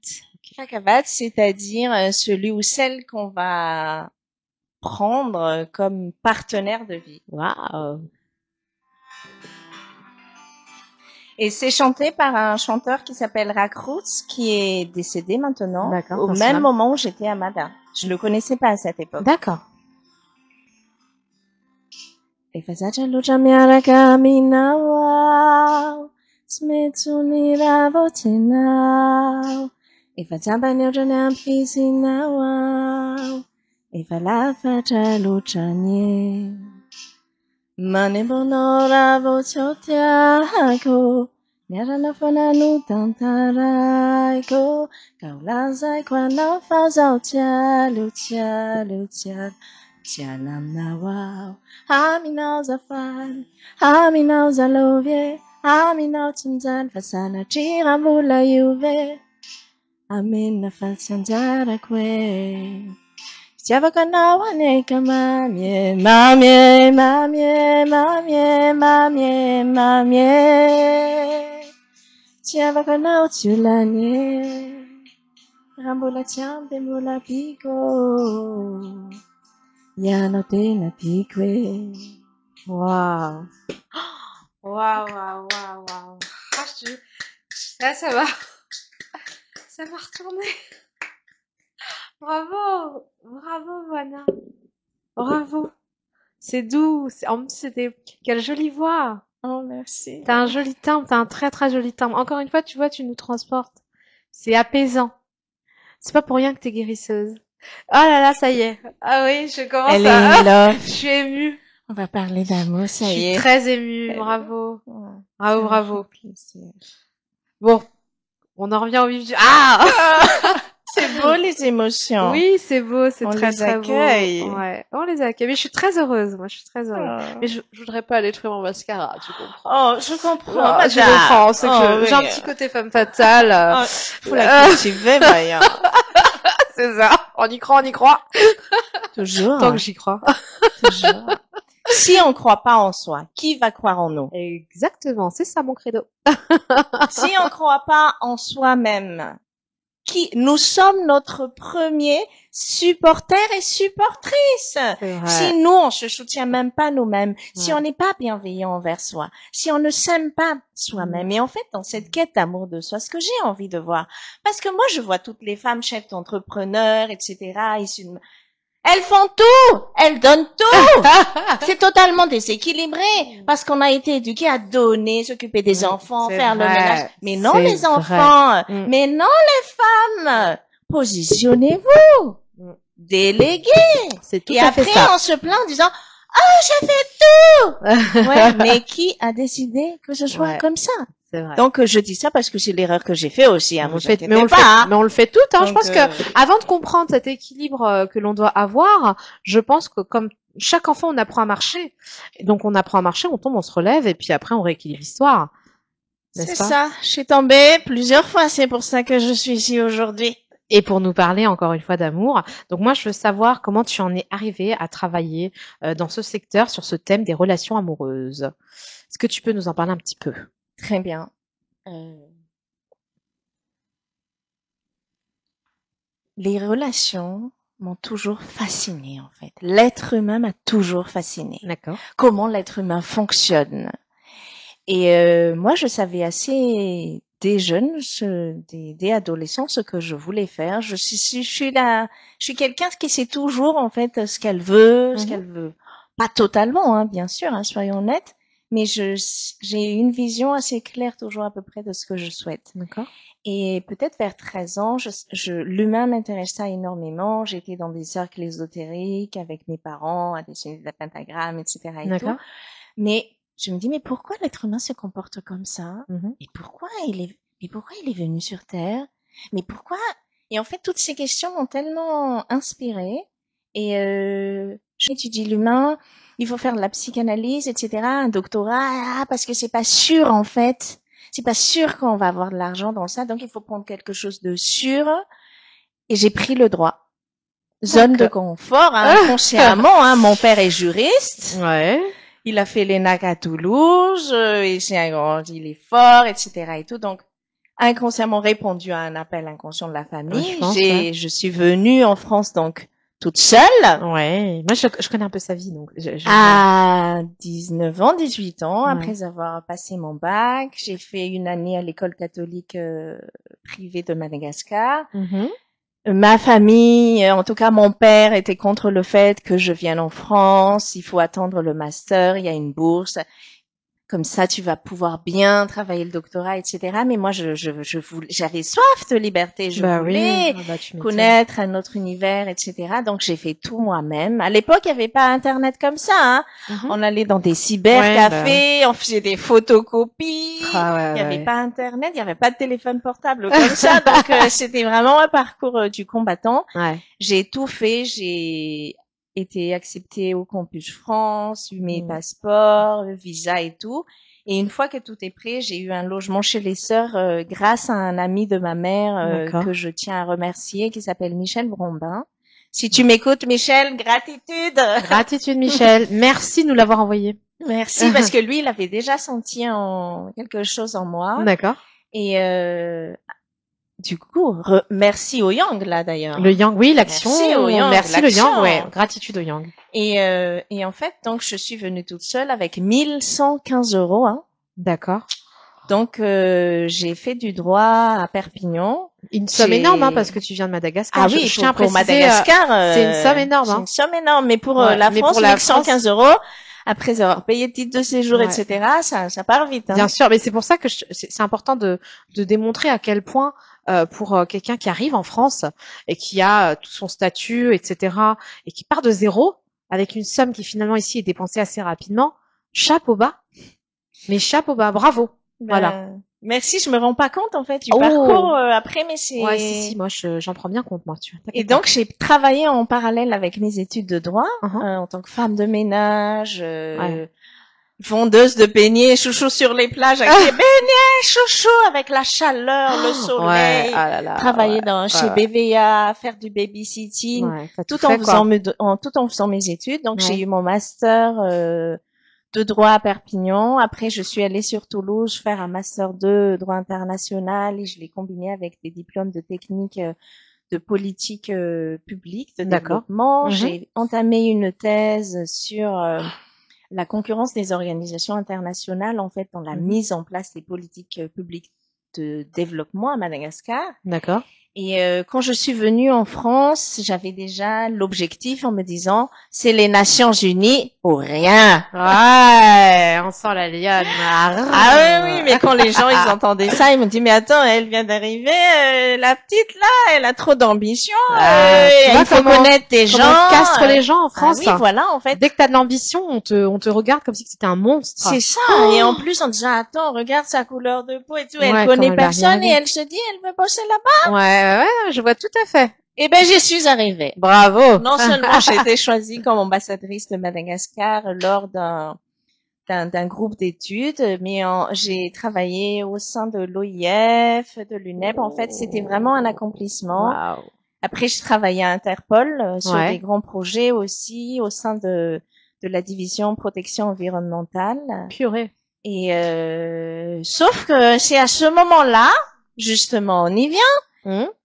Fakavad, c'est-à-dire celui ou celle qu'on va prendre comme partenaire de vie.
Waouh.
Et c'est chanté par un chanteur qui s'appelle Rakroots, qui est décédé maintenant.
D'accord.
Au même moment où j'étais à Mada. Je le connaissais pas à cette époque.
D'accord.
Nyaranafana tantaraiko, kaulazai kwa nafazao tia, lutia. Sianam nawao, Aminau zafan, Aminau zalovie, Aminau tunzan fasana chiramula yuve, Amin na falsanzara kwe. Siavaka nawaneka mamie, mamie, mamie, mamie, mamie, mamie. Siavaka na utsulanie, Rambola tiambe mula pico. Yano tena pique.
Waouh. Waouh, waouh, waouh, waouh. Ah, ça va. Ça m'a retourné. Bravo. Bravo, Vanna. Bravo. C'est doux. En plus, quelle jolie voix.
Oh, merci.
T'as un joli timbre. T'as un très, très joli timbre. Encore une fois, tu vois, tu nous transportes. C'est apaisant. C'est pas pour rien que t'es guérisseuse. Oh là là, ça y est. Ah oui, je commence
Elle
à...
est là.
Je suis émue.
On va parler d'amour, ça
Je
y
suis
est.
très émue. Bravo.
Ouais,
Bravo,
ça
bravo.
me fait plaisir.
Bon. On en revient au vif du... Ah!
C'est beau, les émotions.
Oui, c'est beau, c'est
On
très
les
très
accueille.
beau. Ouais, on les accueille. Mais je suis très heureuse, moi, je suis très heureuse.
Oh.
Mais je voudrais pas aller détruire mon mascara, tu comprends.
Oh, je comprends.
Non, je
madame.
comprends, c'est que
Oh,
j'ai un
oui.
petit côté femme fatale.
Oh, faut la cultiver, voyons.
C'est ça. On y croit, on y croit.
Toujours.
Tant que j'y crois.
Toujours. Si on croit pas en soi, qui va croire en nous?
Exactement, c'est ça mon credo.
Si on croit pas en soi-même, nous sommes notre premier supporter et supportrice.
C'est vrai.
Si nous, on se soutient même pas nous-mêmes, si
Ouais.
on n'est pas bienveillant envers soi, si on ne s'aime pas soi-même, et en fait, dans cette quête d'amour de soi, ce que j'ai envie de voir, parce que moi, je vois toutes les femmes chefs d'entrepreneurs, etc., issues de... Elles font tout, elles donnent tout. C'est totalement déséquilibré parce qu'on a été éduqués à donner, s'occuper des enfants,
c'est
faire le
vrai.
ménage. Mais non,
C'est
les
vrai.
enfants.
Mm.
Mais non, les femmes. Positionnez-vous.
Mm.
Déléguez.
C'est tout
Et
à fait
après,
ça.
on se plaint en disant, j'ai fait tout. Ouais, mais qui a décidé que ce soit
Ouais.
comme ça?
C'est vrai.
Donc, je dis ça parce que c'est l'erreur que j'ai fait aussi. Hein,
On le
vous
fait,
inquiétez
mais on le
pas,
fait,
hein.
mais on le fait tout. Hein. Je
Donc,
pense que avant de comprendre cet équilibre que l'on doit avoir, je pense que comme chaque enfant, on apprend à marcher. Et donc, on apprend à marcher, on tombe, on se relève, et puis après, on rééquilibre l'histoire.
C'est
N'est-ce pas?
ça. Je suis tombée plusieurs fois. C'est pour ça que je suis ici aujourd'hui.
Et pour nous parler encore une fois d'amour. Donc moi, je veux savoir comment tu en es arrivé à travailler dans ce secteur sur ce thème des relations amoureuses. Est-ce que tu peux nous en parler un petit peu?
Très bien. Les relations m'ont toujours fascinée, en fait. L'être humain m'a toujours fascinée.
D'accord.
Comment l'être humain fonctionne. Et moi, je savais assez dès jeune, dès adolescent, ce que je voulais faire. Je suis quelqu'un qui sait toujours, en fait, ce qu'elle veut, ce qu'elle veut. Pas totalement, hein, bien sûr, hein, soyons honnêtes. Mais j'ai une vision assez claire toujours à peu près de ce que je souhaite.
D'accord.
Et peut-être vers 13 ans, l'humain m'intéressa énormément. J'étais dans des cercles ésotériques avec mes parents, à dessiner des pentagrammes, etc. et
D'accord.
tout. Mais je me dis, mais pourquoi l'être humain se comporte comme ça? Et pourquoi il est venu sur Terre? Mais pourquoi? Et en fait, toutes ces questions m'ont tellement inspirée. Et j'étudie l'humain. Il faut faire de la psychanalyse, etc. Un doctorat, parce que c'est pas sûr, en fait. C'est pas sûr qu'on va avoir de l'argent dans ça. Donc, il faut prendre quelque chose de sûr. Et j'ai pris le droit. Zone de confort, hein, consciemment, hein. Mon père est juriste.
Ouais.
Il a fait l'ENAC à Toulouse. Il est fort, etc. et tout. Donc, inconsciemment répondu à un appel inconscient de la famille. Je suis venue en France, donc, toute seule.
Ouais. Moi, je connais un peu sa vie, donc.
À 19 ans, 18 ans, après avoir passé mon bac, j'ai fait une année à l'école catholique privée de Madagascar. Ma famille, en tout cas mon père, était contre le fait que je vienne en France. Il faut attendre le master, il y a une bourse. Comme ça, tu vas pouvoir bien travailler le doctorat, etc. Mais moi, j'avais soif de liberté. Je voulais connaître un autre univers, etc. Donc, j'ai fait tout moi-même. À l'époque, il n'y avait pas Internet comme ça. Hein. On allait dans des cybercafés, on faisait des photocopies. Il n'y avait pas Internet, il n'y avait pas de téléphone portable comme ça. Donc, c'était vraiment un parcours du combattant. J'ai tout fait. Et été acceptée au Campus France, eu mes passeports, visa et tout. Et une fois que tout est prêt, j'ai eu un logement chez les sœurs grâce à un ami de ma mère que je tiens à remercier, qui s'appelle Michel Brombin. Si tu m'écoutes, Michel, gratitude.
Gratitude, Michel. Merci de nous l'avoir envoyé.
Merci, parce que lui, il avait déjà senti quelque chose en moi.
D'accord.
Et du coup, merci au Yang, là, d'ailleurs.
Le Yang, oui, l'action.
Merci au Yang.
Merci le Yang, ouais. Gratitude au Yang.
Et en fait, donc, je suis venue toute seule avec 1115 €, hein.
D'accord.
Donc, j'ai fait du droit à Perpignan.
Une somme énorme, hein, parce que tu viens de Madagascar.
Ah oui,
je tiens à
pour
préciser,
Madagascar,
c'est une somme énorme, hein.
C'est une somme énorme, mais pour la France, 1115 €, après avoir payé le titre de séjour, etc., ça part vite, hein.
Bien sûr, mais c'est pour ça que c'est important de démontrer à quel point, pour quelqu'un qui arrive en France et qui a tout son statut, etc., et qui part de zéro avec une somme qui finalement ici est dépensée assez rapidement, chapeau bas. Mais chapeau bas, bravo. Voilà.
Merci, je me rends pas compte en fait du parcours après, mais c'est.
Ouais, si, moi j'en prends bien compte, moi.
Et donc j'ai travaillé en parallèle avec mes études de droit en tant que femme de ménage, vendeuse de beignets, chouchou sur les plages avec les beignets, chouchou avec la chaleur, le soleil, travailler chez BVA, faire du babysitting, tout en faisant mes études. Donc j'ai eu mon master de droit à Perpignan. Après, je suis allée sur Toulouse faire un master 2 droit international et je l'ai combiné avec des diplômes de technique de politique publique, de développement. J'ai entamé une thèse sur la concurrence des organisations internationales, en fait, dans la mise en place des politiques publiques de développement à Madagascar.
D'accord.
Et quand je suis venue en France, j'avais déjà l'objectif en me disant, c'est les Nations Unies ou rien.
Ouais, on sent la liane.
Ah oui, mais quand les gens ils entendaient ça, ils me disent mais attends, elle vient d'arriver, la petite là, elle a trop d'ambition. Il faut connaître des gens.
On castre les gens en France.
Ah oui, voilà, en fait.
Dès que t'as de l'ambition, on te regarde comme si c'était un monstre.
C'est ça. Et en plus, en disant attends, regarde sa couleur de peau et tout, elle connaît personne et elle se dit elle veut bosser là-bas.
Ouais, je vois tout à fait.
Eh ben, j'y suis arrivée.
Bravo.
Non seulement j'ai été choisie comme ambassadrice de Madagascar lors d'un groupe d'études, mais j'ai travaillé au sein de l'OIF, de l'UNEP. En fait, c'était vraiment un accomplissement.
Wow.
Après, je travaillais à Interpol sur des grands projets aussi au sein de la division protection environnementale.
Purée.
Et sauf que c'est à ce moment-là, justement, on y vient.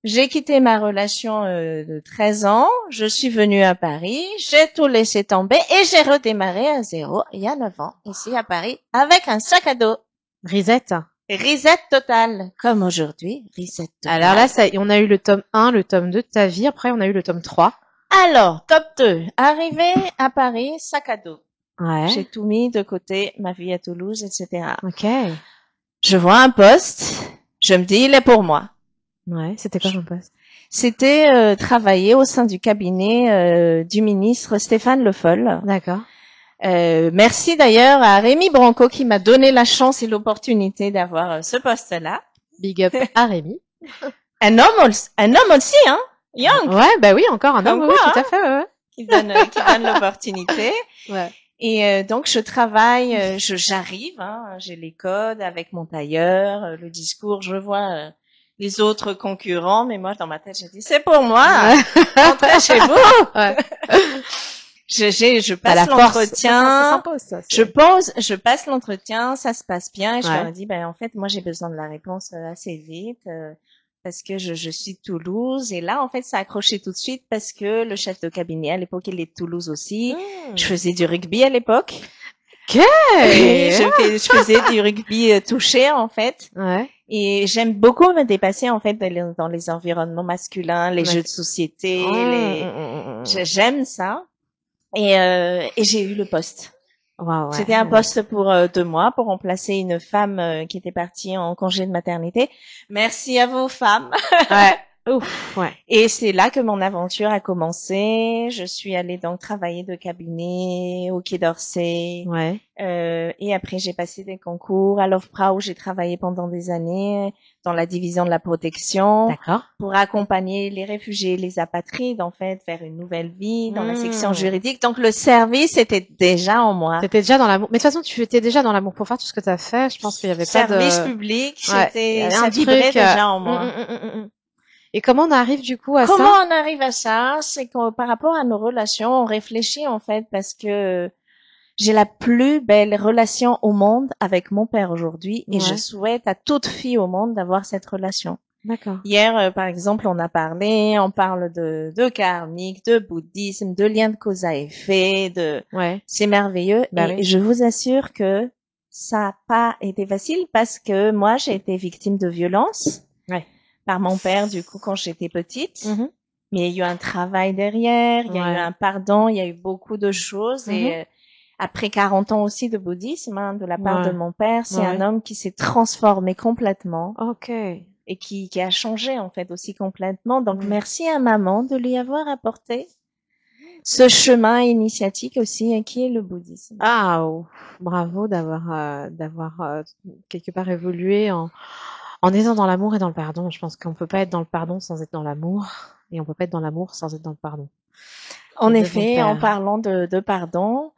J'ai quitté ma relation de 13 ans, je suis venue à Paris, j'ai tout laissé tomber et j'ai redémarré à zéro il y a 9 ans, ici à Paris, avec un sac à dos.
Reset.
Reset total, comme aujourd'hui, reset total.
Alors là, on a eu le tome 1, le tome 2 de ta vie, après on a eu le tome 3.
Alors, top 2, arrivé à Paris, sac à dos.
Ouais.
J'ai tout mis de côté, ma vie à Toulouse, etc.
Ok.
Je vois un poste, je me dis, il est pour moi.
Ouais, c'était quoi ton poste?
C'était travailler au sein du cabinet du ministre Stéphane Le Foll.
D'accord.
Merci d'ailleurs à Rémi Branco qui m'a donné la chance et l'opportunité d'avoir ce poste-là.
Big up à Rémi.
Un homme aussi, hein, Young.
Ouais, bah oui, encore un homme,
quoi,
oui,
hein,
tout à fait, ouais.
Qui donne l'opportunité.
Ouais.
Et donc je travaille, j'arrive, hein, j'ai les codes avec mon tailleur, le discours, je vois les autres concurrents, mais moi dans ma tête je dis c'est pour moi, rentrez chez vous. Ouais. Je passe l'entretien, je passe l'entretien, ça se passe bien et je leur dis ben en fait moi j'ai besoin de la réponse assez vite parce que je suis de Toulouse et là en fait ça a accroché tout de suite parce que le chef de cabinet à l'époque il est de Toulouse aussi. Je faisais du rugby à l'époque. Je faisais du rugby touché en fait. Ouais. Et j'aime beaucoup me dépasser en fait dans les environnements masculins, les jeux de société, j'aime ça. Et j'ai eu le poste. Wow, ouais, c'était un poste pour 2 mois pour remplacer une femme qui était partie en congé de maternité. Merci à vous femmes.
Ouais. Ouf, ouais.
Et c'est là que mon aventure a commencé. Je suis allée donc travailler de cabinet au Quai d'Orsay.
Ouais.
Et après, j'ai passé des concours à l'OFPRA où j'ai travaillé pendant des années dans la division de la protection
D'accord.
pour accompagner les réfugiés, les apatrides, en fait, vers une nouvelle vie dans la section juridique. Donc, le service était déjà en moi.
T'étais déjà dans l'amour. Mais de toute façon, tu étais déjà dans l'amour pour faire tout ce que t'as fait. Je pense qu'il y avait pas de...
Service public,
Ouais, il y
c'était,
avait
ça
un
vibrait
truc,
déjà en moi.
Et comment on arrive du coup à
Comment
ça?
on arrive à ça? C'est que par rapport à nos relations, on réfléchit en fait parce que j'ai la plus belle relation au monde avec mon père aujourd'hui et je
Ouais.
souhaite à toute fille au monde d'avoir cette relation.
D'accord.
Hier, par exemple, on parle de karmique, de bouddhisme, de lien de cause à effet,
Ouais.
c'est merveilleux.
Bah
Et
oui.
je vous assure que ça n'a pas été facile parce que moi, j'ai été victime de violence.
Ouais.
Par mon père, du coup, quand j'étais petite.
Mhm.
Mais il y a eu un travail derrière, il y a eu
Ouais.
un pardon, il y a eu beaucoup de choses. Et après 40 ans aussi de bouddhisme, hein, de la part de
Ouais.
mon père, c'est
Ouais.
un homme qui s'est transformé complètement
Ok.
et qui a changé en fait aussi complètement. Donc
Mm.
merci à maman de lui avoir apporté ce chemin initiatique aussi, qui est le bouddhisme.
Ah, oh, bravo d'avoir quelque part évolué en étant dans l'amour et dans le pardon. Je pense qu'on peut pas être dans le pardon sans être dans l'amour, et on peut pas être dans l'amour sans être dans le pardon.
En
Les deux vont de
effet, en
pair.
parlant de pardon,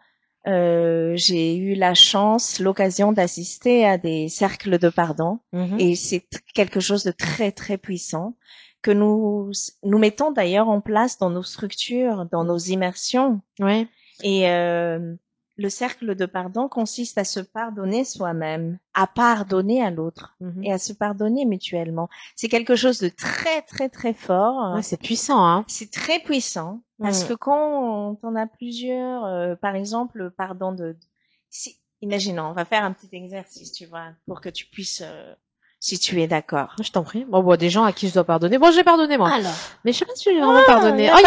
j'ai eu la chance, l'occasion d'assister à des cercles de pardon,
Mhm.
et c'est quelque chose de très très puissant que nous mettons d'ailleurs en place dans nos structures, dans nos immersions.
Ouais.
Et le cercle de pardon consiste à se pardonner soi-même, à pardonner à l'autre
Mhm.
et à se pardonner mutuellement. C'est quelque chose de très très très fort.
Ouais, c'est puissant, hein.
C'est très puissant parce que quand on a plusieurs, par exemple, le pardon si, imaginons, on va faire un petit exercice, tu vois, pour que tu puisses, si tu es d'accord.
Je t'en prie. Bon, des gens à qui je dois pardonner. Bon, j'ai pardonné, moi.
Alors.
Mais je sais pas si je vais vraiment pardonner.
Oh,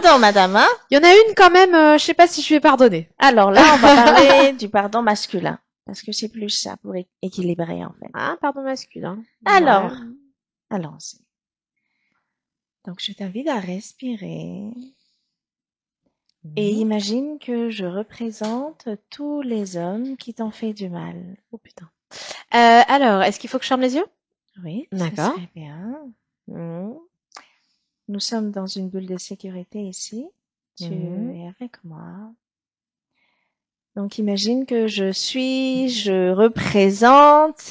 pardon, madame, hein.
Il y en a une quand même, je sais pas si je vais pardonner.
Alors là, on va parler du pardon masculin. Parce que c'est plus ça pour équilibrer, en fait.
Ah, pardon masculin.
Alors,
Ouais.
allons-y. Donc, je t'invite à respirer. Et imagine que je représente tous les hommes qui t'ont fait du mal.
Oh putain. Alors, est-ce qu'il faut que je ferme les yeux?
Oui,
D'accord.
ça serait bien. Nous sommes dans une bulle de sécurité ici. Tu es avec moi. Donc, imagine que je représente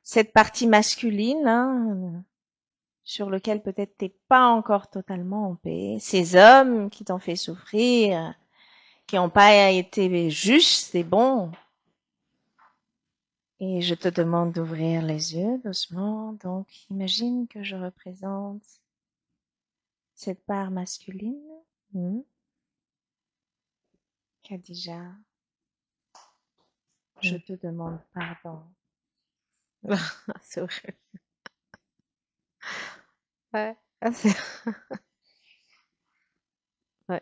cette partie masculine, hein, sur lequel peut-être t'es pas encore totalement en paix. Ces hommes qui t'ont fait souffrir, qui n'ont pas été justes et bons. Et je te demande d'ouvrir les yeux doucement. Donc, imagine que je représente cette part masculine. Khadija, je te demande pardon.
C'est horrible. Ouais. Ouais.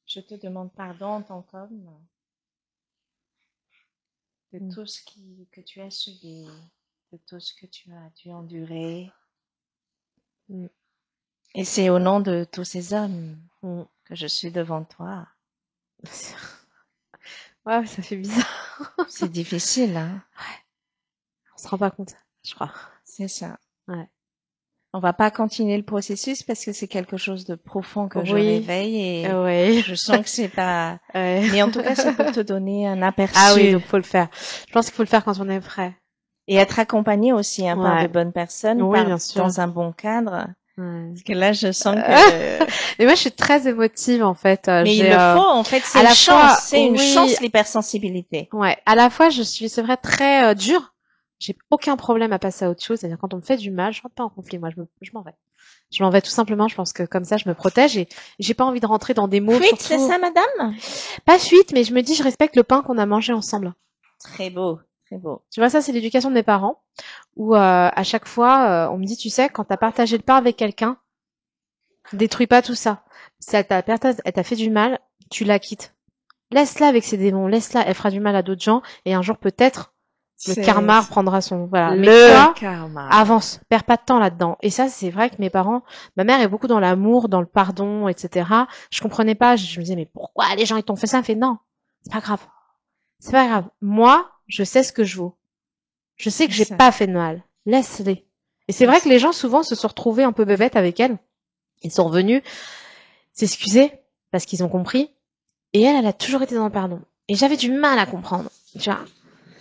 Je te demande pardon en tant qu'homme de tout ce que tu as subi, de tout ce que tu as dû endurer. Et c'est au nom de tous ces hommes que je suis devant toi.
Ouais, ça fait bizarre.
C'est difficile, hein?
Ouais. On se rend pas compte, je crois.
C'est ça.
Ouais.
On va pas continuer le processus parce que c'est quelque chose de profond que je réveille et je sens que c'est pas... Mais en tout cas, c'est pour te donner un aperçu.
Ah oui, donc faut le faire. Je pense qu'il faut le faire quand on est prêt.
Et être accompagné aussi par de bonnes personnes,
bien sûr.
dans un bon cadre.
Ouais.
Parce que là, je sens que...
Mais moi, je suis très émotive, en fait.
Mais il le faut, en fait, c'est une chance. C'est une chance, l'hypersensibilité.
Ouais. À la fois, je suis, c'est vrai, très dure. J'ai aucun problème à passer à autre chose. C'est-à-dire, quand on me fait du mal, je rentre pas en conflit. Moi, je m'en vais. Je m'en vais tout simplement. Je pense que comme ça, je me protège et j'ai pas envie de rentrer dans des mots.
Fuite, c'est ça, madame?
Pas fuite, mais je me dis, je respecte le pain qu'on a mangé ensemble.
Très beau. Très beau.
Tu vois, ça, c'est l'éducation de mes parents, où à chaque fois, on me dit, tu sais, quand t'as partagé le pain avec quelqu'un, détruis pas tout ça. Si elle t'a fait du mal, tu la quittes. Laisse-la avec ses démons, laisse-la, elle fera du mal à d'autres gens, et un jour, peut-être, Le karma reprendra son, voilà.
Le
Mais toi,
karma.
avance, perds pas de temps là-dedans. Et ça, c'est vrai que mes parents, ma mère est beaucoup dans l'amour, dans le pardon, etc. Je comprenais pas, je me disais, mais pourquoi les gens, ils t'ont fait ça? Elle me fait, non, c'est pas grave. C'est pas grave. Moi, je sais ce que je vaux. Je sais que j'ai pas fait de mal. Laisse-les. Et c'est vrai que les gens, souvent, se sont retrouvés un peu bébêtes avec elle. Ils sont revenus s'excuser parce qu'ils ont compris. Et elle a toujours été dans le pardon. Et j'avais du mal à comprendre. Tu vois.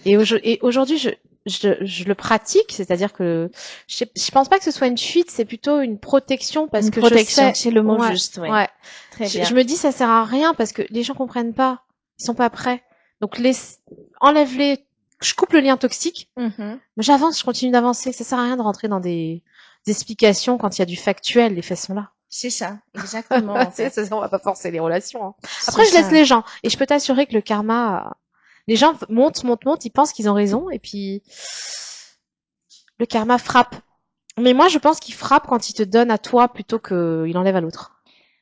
Et aujourd'hui, je le pratique, c'est-à-dire que je pense pas que ce soit une fuite, c'est plutôt une protection parce que
protection,
je sais,
c'est le mot juste, ouais.
Ouais.
Très bien.
Je me dis ça sert à rien parce que les gens comprennent pas, ils sont pas prêts. Donc enlève-les, je coupe le lien toxique. J'avance, je continue d'avancer. Ça sert à rien de rentrer dans des explications quand il y a du factuel, les faits sont là.
C'est ça, exactement. En fait.
On va pas forcer les relations. Hein. Après, je laisse les gens et je peux t'assurer que le karma. Les gens montent, ils pensent qu'ils ont raison, et puis le karma frappe. Mais moi, je pense qu'il frappe quand il te donne à toi plutôt qu'il enlève à l'autre.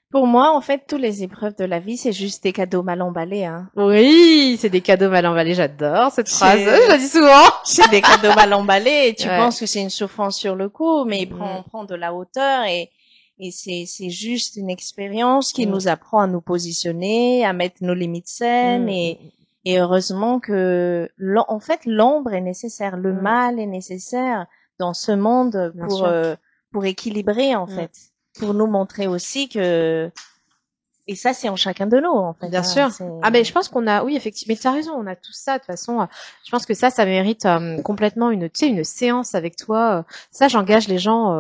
Pour moi, en fait, toutes les épreuves de la vie, c'est juste des cadeaux mal emballés. Hein.
Oui, c'est des cadeaux mal emballés, j'adore cette phrase, je la dis souvent.
C'est des cadeaux mal emballés, et tu penses que c'est une souffrance sur le coup, mais on prend de la hauteur, et c'est juste une expérience qui nous apprend à nous positionner, à mettre nos limites saines, et heureusement que, en fait, l'ombre est nécessaire, le mal est nécessaire dans ce monde pour équilibrer, en fait, pour nous montrer aussi que, et ça, c'est en chacun de nous, en fait.
Bien sûr. Ah, mais je pense qu'on a, oui, effectivement, mais tu as raison, on a tout ça, de toute façon. Je pense que ça mérite complètement une séance avec toi. Ça, j'engage les gens.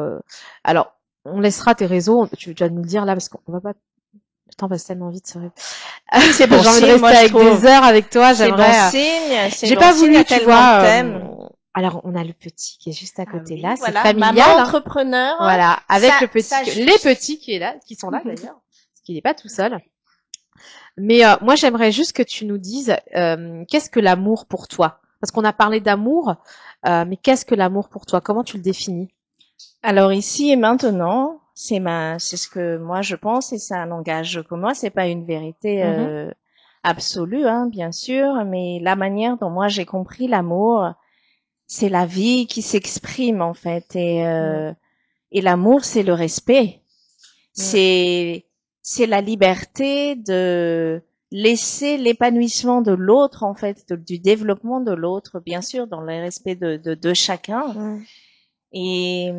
Alors, on laissera tes réseaux, tu vas nous le dire là, parce qu'on va pas. Le temps passe tellement vite, c'est vrai.
C'est bon
signe, j'ai envie de rester avec des heures avec toi, j'aimerais.
C'est bon signe.
J'ai pas voulu, tu vois. Alors, on a le petit qui est juste à côté là, c'est familial.
Maman entrepreneur.
Voilà, avec le petit, les petits qui sont là d'ailleurs, parce qu'il n'est pas tout seul. Mais moi, j'aimerais juste que tu nous dises qu'est-ce que l'amour pour toi? Parce qu'on a parlé d'amour, mais qu'est-ce que l'amour pour toi? Comment tu le définis?
Alors ici et maintenant, c'est ce que moi je pense, et ça n'engage que moi. C'est pas une vérité absolue, hein, bien sûr, mais la manière dont moi j'ai compris l'amour, c'est la vie qui s'exprime en fait, et l'amour, c'est le respect, c'est la liberté de laisser l'épanouissement de l'autre, en fait, du développement de l'autre, bien sûr, dans le respect de chacun. Et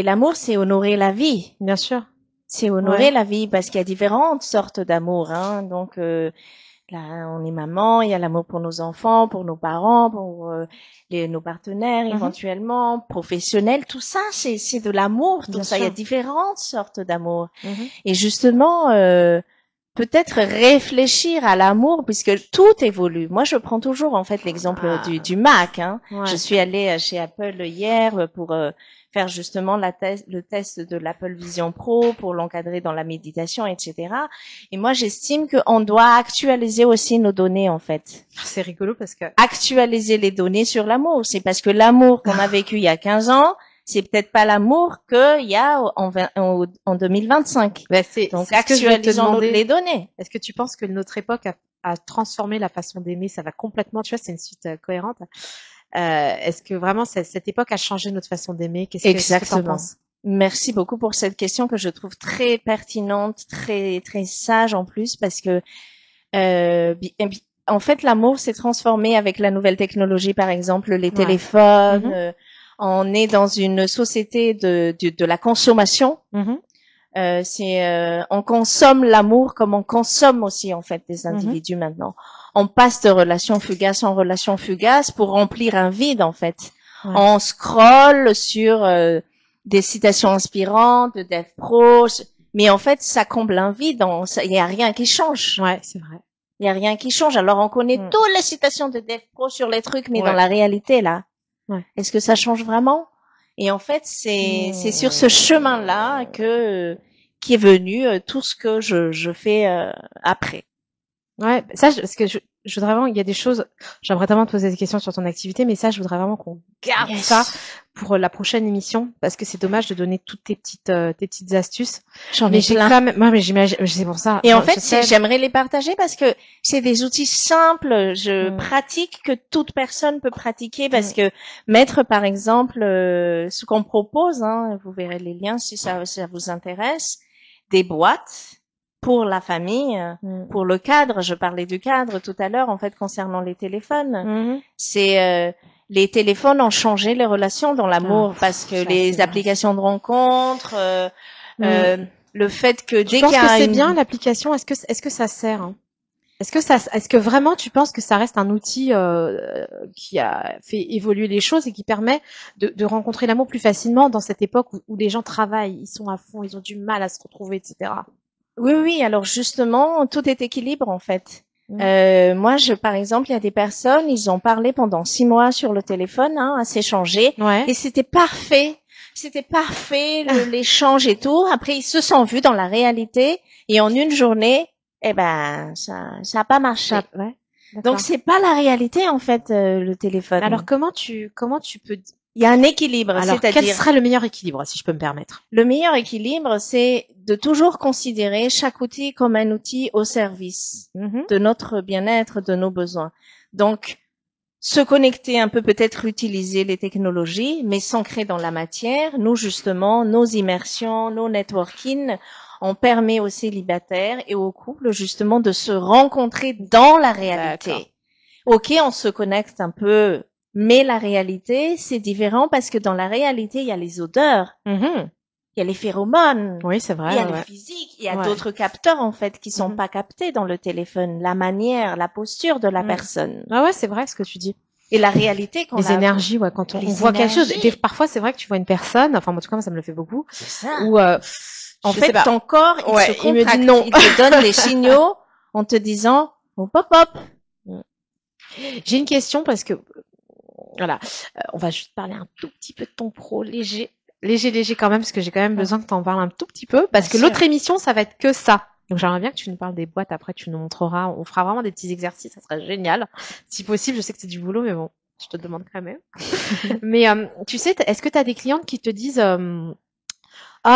l'amour, c'est honorer la vie.
Bien sûr.
C'est honorer la vie, parce qu'il y a différentes sortes d'amour, hein. Donc, là, on est maman, il y a l'amour pour nos enfants, pour nos parents, pour nos partenaires éventuellement, professionnels, tout ça, c'est de l'amour, tout ça. Il y a différentes sortes d'amour. Et justement, peut-être réfléchir à l'amour, puisque tout évolue. Moi, je prends toujours en fait l'exemple du Mac. Hein. Je suis allée chez Apple hier pour faire justement le test de l'Apple Vision Pro, pour l'encadrer dans la méditation, etc. Et moi, j'estime qu'on doit actualiser aussi nos données, en fait.
C'est rigolo parce que
actualiser les données sur l'amour, c'est parce que l'amour qu'on a vécu il y a 15 ans, c'est peut-être pas l'amour qu'il y a en 2025. Donc, actualisons les données.
Est-ce que tu penses que notre époque a transformé la façon d'aimer? Ça va complètement, tu vois, c'est une suite cohérente. Est-ce que vraiment cette époque a changé notre façon d'aimer? Qu'est-ce que tu en penses?
Merci beaucoup pour cette question que je trouve très pertinente, très très sage en plus, parce que en fait, l'amour s'est transformé avec la nouvelle technologie, par exemple les téléphones. On est dans une société de la consommation. On consomme l'amour comme on consomme aussi en fait des individus maintenant. On passe de relation fugace en relation fugace pour remplir un vide en fait. On scrolle sur des citations inspirantes de Dev Pro, mais en fait ça comble un vide. Il y a rien qui change.
Ouais, c'est vrai.
Il y a rien qui change. Alors on connaît toutes les citations de Dev Pro sur les trucs, mais dans la réalité là, est-ce que ça change vraiment? Et en fait c'est sur ce chemin-là qui est venu tout ce que je fais après.
Ouais, ça parce que je voudrais vraiment, il y a des choses, j'aimerais tellement te poser des questions sur ton activité, mais ça, je voudrais vraiment qu'on garde ça pour la prochaine émission, parce que c'est dommage de donner toutes tes petites astuces.
J'en
Mais
ai
j'ai
plein.
quand même, moi, mais j'imagine, c'est pour ça.
Et en fait, j'aimerais les partager parce que c'est des outils simples, pratique que toute personne peut pratiquer parce que mettre, par exemple, ce qu'on propose, hein, vous verrez les liens si ça vous intéresse, des boîtes pour la famille, pour le cadre. Je parlais du cadre tout à l'heure, en fait, concernant les téléphones. C'est les téléphones ont changé les relations dans l'amour parce que les applications de rencontres, le fait que dès qu'il y a
c'est bien l'application, est-ce que ça sert hein? Est-ce que vraiment tu penses que ça reste un outil qui a fait évoluer les choses et qui permet de rencontrer l'amour plus facilement dans cette époque où les gens travaillent, ils sont à fond, ils ont du mal à se retrouver, etc.
Oui. Alors justement, tout est équilibre en fait. Moi, par exemple, il y a des personnes, ils ont parlé pendant 6 mois sur le téléphone, à s'échanger, et c'était parfait. C'était parfait, l'échange et tout. Après, ils se sont vus dans la réalité, et en une journée, ça a pas marché. Donc, c'est pas la réalité, en fait, le téléphone.
Alors, comment tu peux...
Il y a un équilibre.
Alors, quel serait le meilleur équilibre, si je peux me permettre?
Le meilleur équilibre, c'est de toujours considérer chaque outil comme un outil au service de notre bien-être, de nos besoins. Donc, se connecter un peu, peut-être utiliser les technologies, mais s'ancrer dans la matière. Nous, justement, nos immersions, nos networking, on permet aux célibataires et aux couples, justement, de se rencontrer dans la réalité. Ok, on se connecte un peu, mais la réalité, c'est différent parce que dans la réalité, il y a les odeurs, il y a les phéromones,
oui, c'est vrai,
il y a le physique, il y a d'autres capteurs, en fait, qui sont pas captés dans le téléphone, la manière, la posture de la personne.
Ah ouais, c'est vrai ce que tu dis.
Et la réalité, quand
les énergies, quand on voit quelque chose, parfois c'est vrai que tu vois une personne, enfin moi en tout cas ça me le fait beaucoup, où
en fait ton corps il me dit non, il te donne des signaux en te disant oh, pop.
J'ai une question parce que voilà, on va juste parler un tout petit peu de ton pro léger quand même parce que j'ai quand même besoin que tu en parles un tout petit peu parce que l'autre émission ça va être que ça. Donc j'aimerais bien que tu nous parles des boîtes, après tu nous montreras, on fera vraiment des petits exercices, ça serait génial. Si possible, je sais que c'est du boulot, mais bon, je te demande quand même. Mais tu sais, est-ce que tu as des clientes qui te disent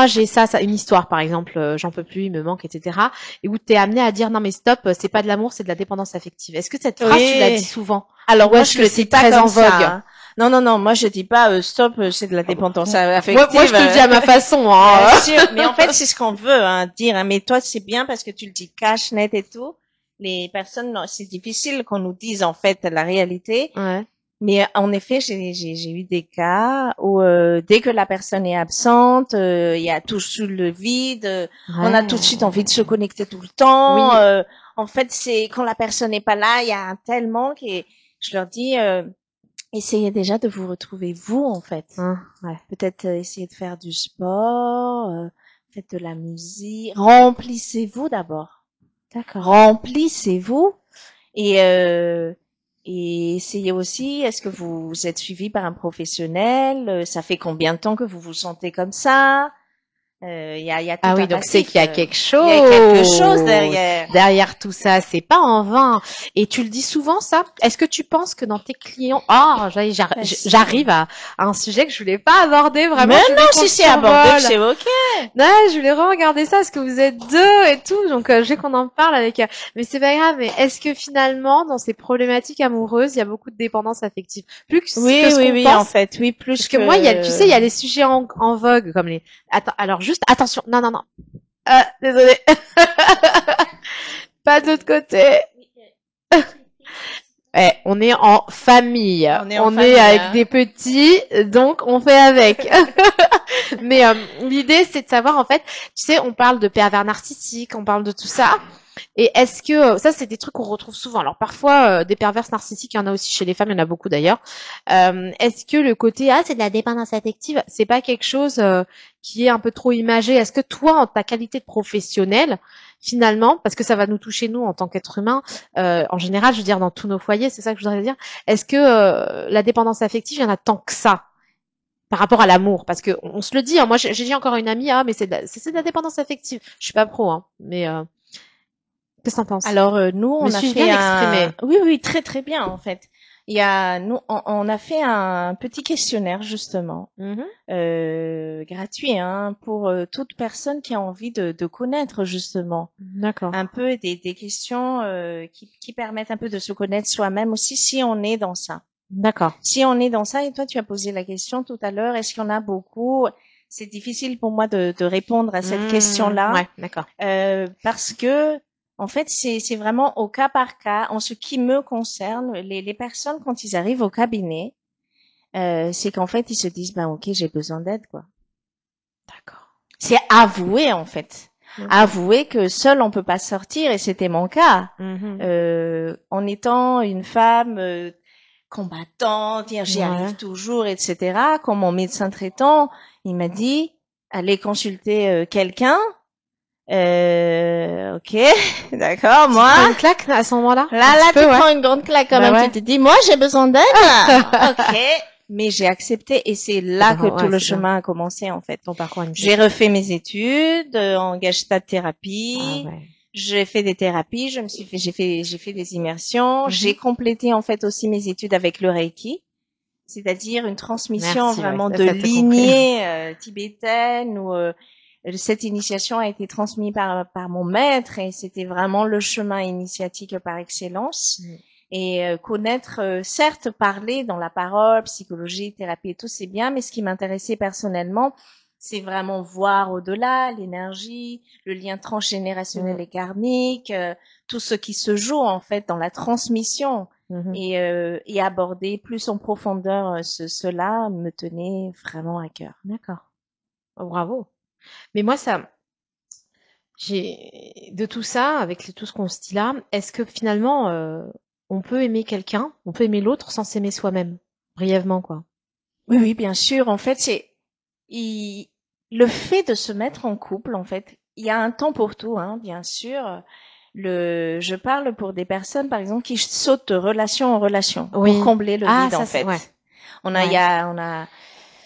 j'ai ça, une histoire par exemple, j'en peux plus, il me manque, etc. Et où t'es amené à dire non mais stop, c'est pas de l'amour, c'est de la dépendance affective. Est-ce que cette phrase tu l'as dit souvent?
Alors moi je le dis pas en vogue. Hein. Non, moi je dis pas stop, c'est de la dépendance affective.
Moi je te le dis à ma façon.
Bien sûr, mais en fait c'est ce qu'on veut dire. Mais toi c'est bien parce que tu le dis cash, net et tout. Les personnes, c'est difficile qu'on nous dise en fait la réalité.
Ouais.
Mais en effet, j'ai eu des cas où dès que la personne est absente, il y a tout sous le vide. On a tout de suite envie de se connecter tout le temps. Oui. En fait, c'est quand la personne n'est pas là, il y a un tel manque. Et je leur dis, essayez déjà de vous retrouver vous en fait. Peut-être essayez de faire du sport, faites de la musique, remplissez-vous d'abord.
D'accord.
Remplissez-vous et essayez aussi, est-ce que vous êtes suivi par un professionnel? Ça fait combien de temps que vous vous sentez comme ça? Il y a tout
oui, donc c'est qu'il y a quelque chose.
Il y a quelque chose derrière.
Derrière tout ça, c'est pas en vain. Et tu le dis souvent, ça. Est-ce que tu penses que dans tes clients, j'arrive à un sujet que je voulais pas aborder vraiment.
Mais non, si c'est abordé, c'est ok.
Non, je voulais regarder ça parce que vous êtes deux et tout, donc je sais qu'on en parle avec. Mais c'est pas grave. Mais est-ce que finalement, dans ces problématiques amoureuses, il y a beaucoup de dépendance affective, plus que
oui,
pense.
En fait, oui, plus
parce que moi, il y a des sujets en vogue comme les. Attends, alors juste attention, non. Désolé. Pas de l'autre côté. On est en famille. On est avec des petits, donc on fait avec. Mais l'idée, c'est de savoir, en fait, tu sais, on parle de pervers narcissiques, on parle de tout ça. Et est-ce que ça, c'est des trucs qu'on retrouve souvent. Alors parfois, des pervers narcissiques, il y en a aussi chez les femmes, il y en a beaucoup d'ailleurs. Est-ce que le côté c'est de la dépendance affective, c'est pas quelque chose qui est un peu trop imagé? Est-ce que toi, en ta qualité de professionnel, finalement, parce que ça va nous toucher nous en tant qu'être humain, en général, je veux dire dans tous nos foyers, c'est ça que je voudrais dire. Est-ce que la dépendance affective, il y en a tant que ça par rapport à l'amour? Parce que on se le dit. Moi, j'ai dit encore à une amie, mais c'est de la dépendance affective. Je suis pas pro, mais Qu'est-ce que t'en penses?
Alors nous, on a
suis
fait
bien exprimée.
Oui, très très bien en fait. On a fait un petit questionnaire justement, gratuit, hein, pour toute personne qui a envie de connaître justement.
D'accord.
Un peu des questions qui permettent un peu de se connaître soi-même aussi si on est dans ça.
D'accord.
Si on est dans ça, et toi tu as posé la question tout à l'heure, est-ce qu'il y en a beaucoup? C'est difficile pour moi de répondre à cette question-là.
Ouais, d'accord.
Parce que en fait, c'est vraiment au cas par cas. En ce qui me concerne, les personnes quand ils arrivent au cabinet, c'est qu'en fait ils se disent ben ok, j'ai besoin d'aide quoi.
D'accord.
C'est avouer en fait, avouer que seul on peut pas sortir et c'était mon cas. En étant une femme combattante, dire j'y arrive toujours, etc. Quand mon médecin traitant, il m'a dit allez consulter quelqu'un. Ok, d'accord, moi.
Tu prends une claque à ce moment-là?
Là, tu prends une grande claque quand même. Tu te dis, moi, j'ai besoin d'aide. Ok. Mais j'ai accepté et c'est là que tout le chemin a commencé, en fait.
Ton parcours initiatique.
J'ai refait mes études en Gestalt thérapie. J'ai fait des thérapies. J'ai fait des immersions. J'ai complété, en fait, aussi mes études avec le Reiki. C'est-à-dire une transmission vraiment de lignée tibétaine où cette initiation a été transmise par mon maître et c'était vraiment le chemin initiatique par excellence. Et connaître, certes, parler dans la parole, psychologie, thérapie et tout, c'est bien, mais ce qui m'intéressait personnellement, c'est vraiment voir au-delà l'énergie, le lien transgénérationnel et karmique, tout ce qui se joue en fait dans la transmission. Et aborder plus en profondeur cela me tenait vraiment à cœur.
D'accord. Oh, bravo. Mais moi, de tout ça, avec tout ce qu'on se dit là, est-ce que finalement, on peut aimer quelqu'un, on peut aimer l'autre sans s'aimer soi-même? Brièvement, quoi.
Oui, bien sûr. En fait, le fait de se mettre en couple, en fait, il y a un temps pour tout, hein, bien sûr. Je parle pour des personnes, par exemple, qui sautent de relation en relation pour combler le vide, en fait.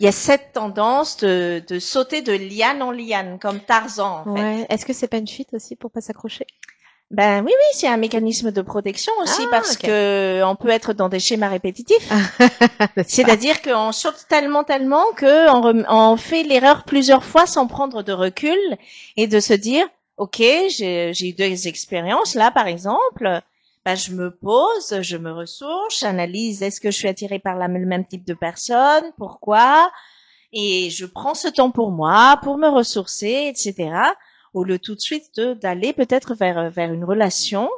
Il y a cette tendance de sauter de liane en liane, comme Tarzan, en fait.
Est-ce que c'est pas une fuite aussi pour pas s'accrocher?
Ben oui, c'est un mécanisme de protection aussi parce que on peut être dans des schémas répétitifs. C'est-à-dire qu'on saute tellement que on fait l'erreur plusieurs fois sans prendre de recul et de se dire, ok, j'ai eu deux expériences là, par exemple. Ben, je me pose, je me ressource, j'analyse est-ce que je suis attirée par le même type de personne, pourquoi, et je prends ce temps pour moi, pour me ressourcer, etc. Au lieu tout de suite d'aller peut-être vers une relation.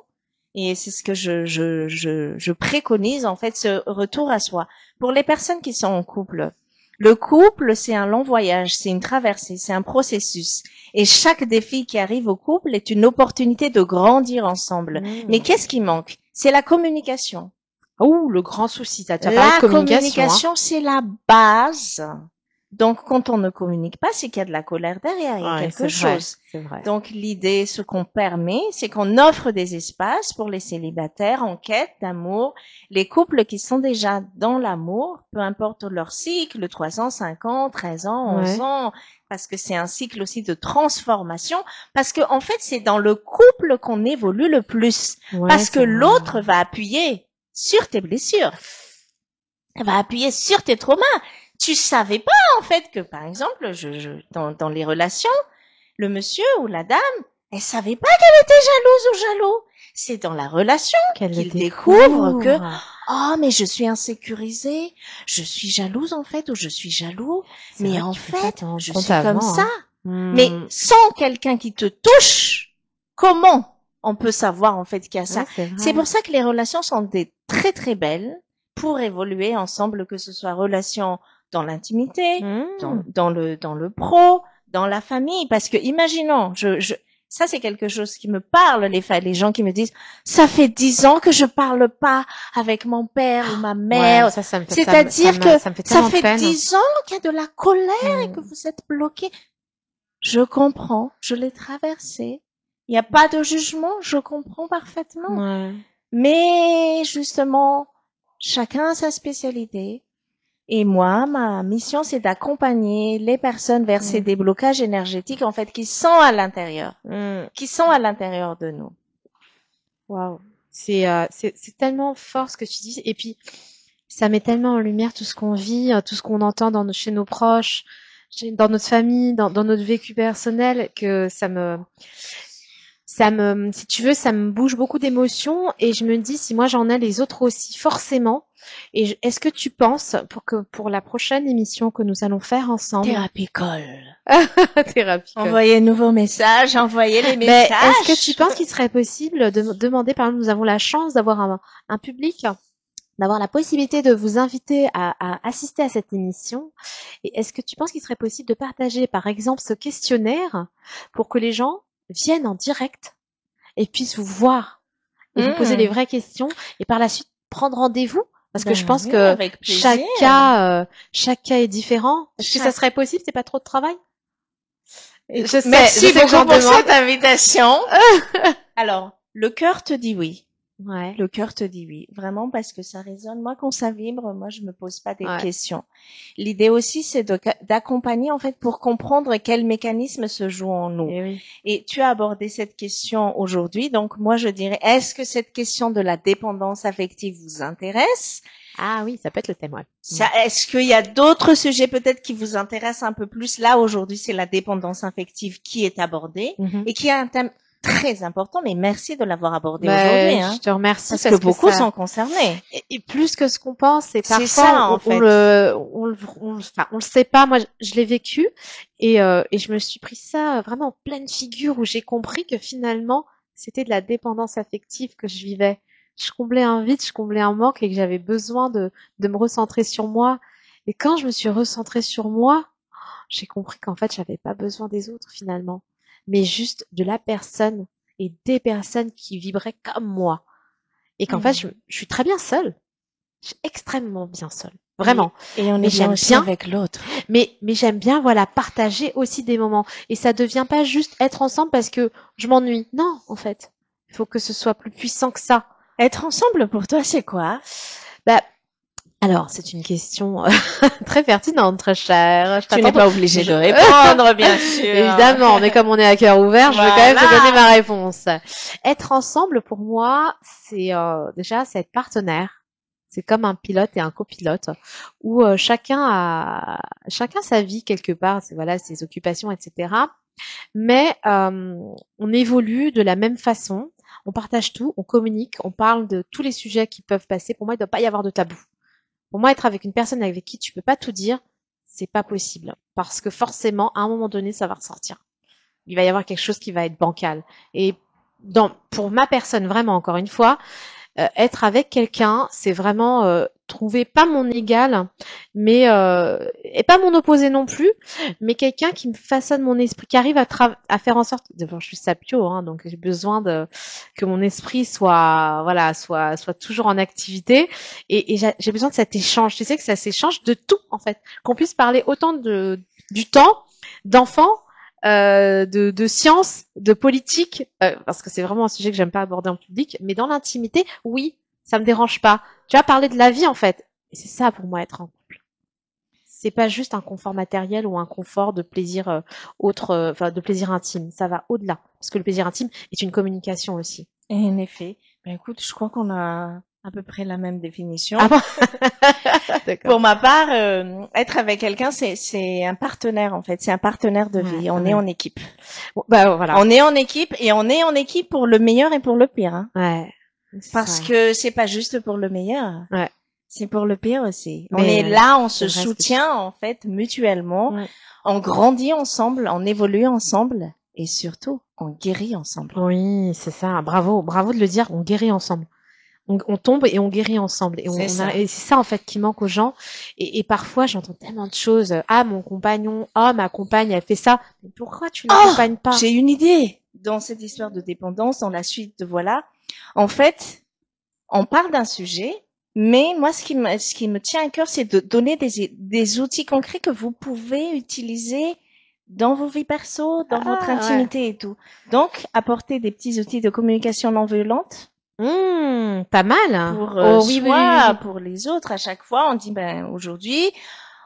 Et c'est ce que je préconise, en fait, ce retour à soi. Pour les personnes qui sont en couple, le couple, c'est un long voyage, c'est une traversée, c'est un processus. Et chaque défi qui arrive au couple est une opportunité de grandir ensemble. Mais qu'est-ce qui manque? C'est la communication.
Oh, le grand souci, tu as parlé de communication.
La communication, c'est la base. Donc, quand on ne communique pas, c'est qu'il y a de la colère derrière, il y a quelque chose.
C'est vrai.
Donc, l'idée, ce qu'on permet, c'est qu'on offre des espaces pour les célibataires en quête d'amour. Les couples qui sont déjà dans l'amour, peu importe leur cycle, 3 ans, 5 ans, 13 ans, 11 ans, parce que c'est un cycle aussi de transformation, parce que en fait, c'est dans le couple qu'on évolue le plus, parce que l'autre va appuyer sur tes blessures, va appuyer sur tes traumas. Tu savais pas, en fait, que, par exemple, dans les relations, le monsieur ou la dame, elle savait pas qu'elle était jalouse ou jaloux. C'est dans la relation qu'il découvre que, oh, mais je suis insécurisée, je suis jalouse, en fait, ou je suis jaloux, mais en fait, je suis comme ça. Mais sans quelqu'un qui te touche, comment on peut savoir, en fait, qu'il y a ça? C'est pour ça que les relations sont des très, très belles pour évoluer ensemble, que ce soit relation dans l'intimité, dans le pro, dans la famille, parce que imaginons, ça c'est quelque chose qui me parle, les gens qui me disent, ça fait 10 ans que je parle pas avec mon père ou ma mère. C'est-à-dire que ça fait 10 ans qu'il y a de la colère et que vous êtes bloqué. Je comprends, je l'ai traversé. Il n'y a pas de jugement, je comprends parfaitement. Mais justement, chacun a sa spécialité. Et moi, ma mission, c'est d'accompagner les personnes vers ces déblocages énergétiques, en fait, qui sont à l'intérieur, qui sont à l'intérieur de nous.
Waouh. C'est tellement fort ce que tu dis. Et puis, ça met tellement en lumière tout ce qu'on vit, tout ce qu'on entend chez nos proches, dans notre famille, dans notre vécu personnel, que si tu veux, ça me bouge beaucoup d'émotions et je me dis si moi j'en ai, les autres aussi, forcément. Et est-ce que tu penses pour la prochaine émission que nous allons faire ensemble,
Thérapie call.
thérapie,
Envoyez de nouveaux messages, envoyez les messages.
est-ce que tu penses qu'il serait possible de demander, par exemple, nous avons la chance d'avoir un public, d'avoir la possibilité de vous inviter à assister à cette émission. Et est-ce que tu penses qu'il serait possible de partager, par exemple, ce questionnaire pour que les gens viennent en direct et puissent vous voir et vous poser les vraies questions et par la suite prendre rendez-vous? Parce que je pense que chaque cas est différent. Est-ce que ça serait possible? C'est pas trop de travail?
Merci beaucoup pour cette invitation. Alors, le cœur te dit oui.
Ouais.
Le cœur te dit oui, vraiment, parce que ça résonne. Moi, quand ça vibre, moi, je me pose pas des questions. L'idée aussi, c'est d'accompagner, en fait, pour comprendre quel mécanisme se joue en nous. Et tu as abordé cette question aujourd'hui. Donc, moi, je dirais, est-ce que cette question de la dépendance affective vous intéresse?
Ah oui, ça peut être le thème, ouais.
Est-ce qu'il y a d'autres sujets peut-être qui vous intéressent un peu plus? Là, aujourd'hui, c'est la dépendance affective qui est abordée et qui est un thème très important, mais merci de l'avoir abordé aujourd'hui.
Je te remercie
parce que beaucoup sont concernés.
Et plus que ce qu'on pense, et parfois
ça,
on le sait pas. Moi, je l'ai vécu et je me suis pris ça vraiment en pleine figure où j'ai compris que finalement c'était de la dépendance affective que je vivais. Je comblais un vide, je comblais un manque et que j'avais besoin de me recentrer sur moi. Et quand je me suis recentrée sur moi, j'ai compris qu'en fait j'avais pas besoin des autres finalement, mais juste de la personne et des personnes qui vibraient comme moi. Et qu'en fait, je suis très bien seule. Je suis extrêmement bien seule. Vraiment.
Et on est bien aussi avec l'autre.
Mais j'aime bien, voilà, partager aussi des moments. Et ça devient pas juste être ensemble parce que je m'ennuie. Non, en fait. Il faut que ce soit plus puissant que ça.
Être ensemble, pour toi, c'est quoi?
Alors, c'est une question très pertinente, très chère.
Tu n'es pas obligée de répondre, bien sûr.
Évidemment, mais comme on est à cœur ouvert, je vais quand même te donner ma réponse. Être ensemble, pour moi, c'est déjà, c'est être partenaire. C'est comme un pilote et un copilote, où chacun a sa vie quelque part, voilà, ses occupations, etc. Mais on évolue de la même façon. On partage tout, on communique, on parle de tous les sujets qui peuvent passer. Pour moi, il ne doit pas y avoir de tabou. Pour moi, être avec une personne avec qui tu peux pas tout dire, c'est pas possible. Parce que forcément, à un moment donné, ça va ressortir. Il va y avoir quelque chose qui va être bancal. Et pour ma personne, vraiment, encore une fois, être avec quelqu'un, c'est vraiment trouver pas mon égal, mais et pas mon opposé non plus, mais quelqu'un qui me façonne mon esprit, qui arrive à faire en sorte. D'abord, je suis sapio, hein, donc j'ai besoin que mon esprit soit toujours en activité, et j'ai besoin de cet échange. Tu sais que ça s'échange de tout en fait, qu'on puisse parler autant du temps, d'enfants. De science, de politique, parce que c'est vraiment un sujet que j'aime pas aborder en public, mais dans l'intimité, oui, ça me dérange pas. Tu vas parler de la vie en fait, et c'est ça pour moi être en couple. C'est pas juste un confort matériel ou un confort de plaisir de plaisir intime. Ça va au-delà, parce que le plaisir intime est une communication aussi.
Et en effet, écoute, je crois qu'on a à peu près la même définition.
Ah bon
Pour ma part, être avec quelqu'un, c'est un partenaire en fait, c'est un partenaire de vie. On est en équipe.
Voilà.
On est en équipe et on est en équipe pour le meilleur et pour le pire. Hein.
Ouais.
Parce que c'est pas juste pour le meilleur.
Ouais.
C'est pour le pire aussi. Mais on est là, on se soutient en fait mutuellement. Ouais. On grandit ensemble, on évolue ensemble et surtout, on guérit ensemble.
Oui, c'est ça. Bravo de le dire. On guérit ensemble. On tombe et on guérit ensemble. Et c'est ça en fait qui manque aux gens. Et parfois j'entends tellement de choses. Ah, mon compagnon, ma compagne, elle fait ça. Mais pourquoi tu ne l'accompagnes pas?
J'ai une idée. Dans cette histoire de dépendance, dans la suite de voilà, en fait, on parle d'un sujet, mais moi ce qui me tient à cœur, c'est de donner des outils concrets que vous pouvez utiliser dans vos vies perso, dans votre intimité et tout. Donc, apporter des petits outils de communication non violente.
Pas mal.
Pour pour les autres, à chaque fois, on dit aujourd'hui,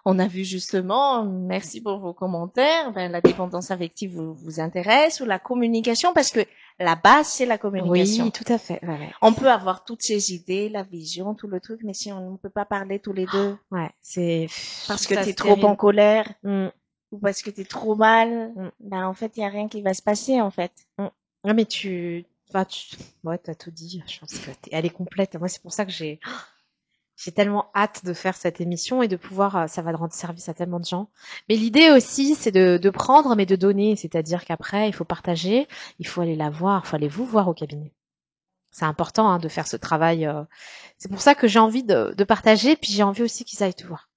On a vu justement, merci pour vos commentaires, la dépendance affective vous intéresse, ou la communication, parce que la base, c'est la communication.
Oui, tout à fait. Ouais.
On peut avoir toutes ces idées, la vision, tout le truc, mais si on ne peut pas parler tous les deux,
c'est
parce que t'es trop en colère, ou parce que t'es trop mal, en fait, il y a rien qui va se passer, en fait.
Non, mais t'as tout dit. Je pense que elle est complète. Moi, c'est pour ça que j'ai tellement hâte de faire cette émission et de pouvoir, ça va rendre service à tellement de gens. Mais l'idée aussi, c'est de prendre, mais de donner. C'est-à-dire qu'après, il faut partager, il faut aller la voir, il faut aller vous voir au cabinet. C'est important de faire ce travail. C'est pour ça que j'ai envie de partager, puis j'ai envie aussi qu'ils aillent te voir.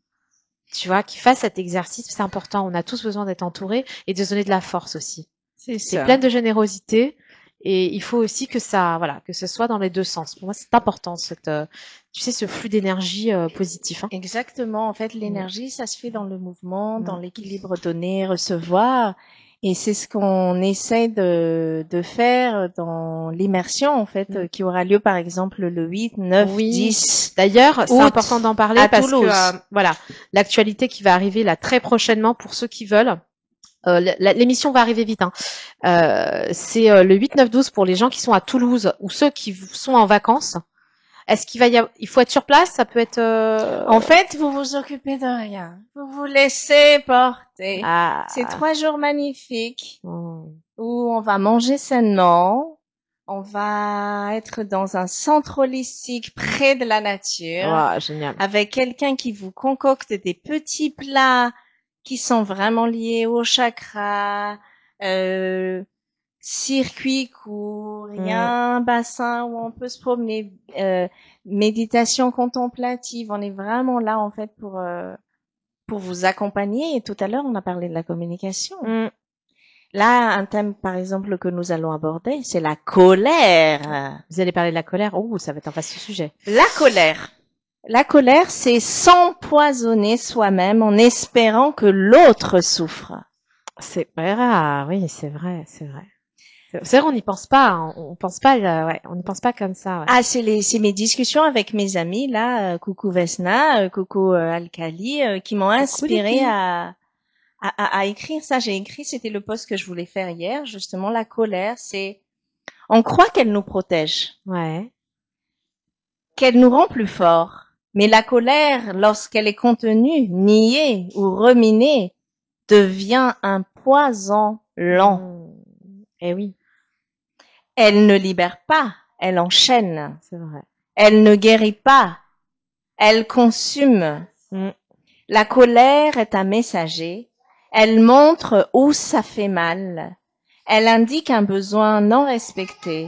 Tu vois, qu'ils fassent cet exercice, c'est important. On a tous besoin d'être entourés et de se donner de la force aussi. C'est plein de générosité. Et il faut aussi que ça, que ce soit dans les deux sens. Pour moi, c'est important, ce flux d'énergie positif.
Exactement. En fait, l'énergie, ça se fait dans le mouvement, dans l'équilibre donner, recevoir. Et c'est ce qu'on essaie de faire dans l'immersion, en fait, qui aura lieu, par exemple, le 8, 9, 10.
D'ailleurs, c'est important d'en parler parce que, l'actualité qui va arriver là très prochainement pour ceux qui veulent. L'émission va arriver vite. C'est le 8, 9, 12 pour les gens qui sont à Toulouse ou ceux qui sont en vacances. Est-ce il faut être sur place? Ça peut être.
En fait, vous vous occupez de rien. Vous vous laissez porter. C'est 3 jours magnifiques où on va manger sainement. On va être dans un centre holistique près de la nature.
Génial.
Avec quelqu'un qui vous concocte des petits plats qui sont vraiment liés au chakra, circuit court, il y a un bassin où on peut se promener, méditation contemplative. On est vraiment là en fait pour vous accompagner. Et tout à l'heure, on a parlé de la communication. Là, un thème, par exemple, que nous allons aborder, c'est la colère.
Vous allez parler de la colère. Ça va être un vaste sujet.
La colère. La colère, c'est s'empoisonner soi-même en espérant que l'autre souffre.
C'est vrai, oui, c'est vrai. C'est vrai, on n'y pense pas. On pense pas, on n'y pense pas comme ça. Ouais.
Ah, c'est mes discussions avec mes amis là, coucou Vesna, coucou Alkali, qui m'ont inspiré à écrire ça. J'ai écrit, c'était le post que je voulais faire hier, justement. La colère, c'est, on croit qu'elle nous protège, qu'elle nous rend plus forts. Mais la colère, lorsqu'elle est contenue, niée ou reminée, devient un poison lent.
Eh oui.
Elle ne libère pas, elle enchaîne.
C'est vrai.
Elle ne guérit pas, elle consume. La colère est un messager. Elle montre où ça fait mal. Elle indique un besoin non respecté,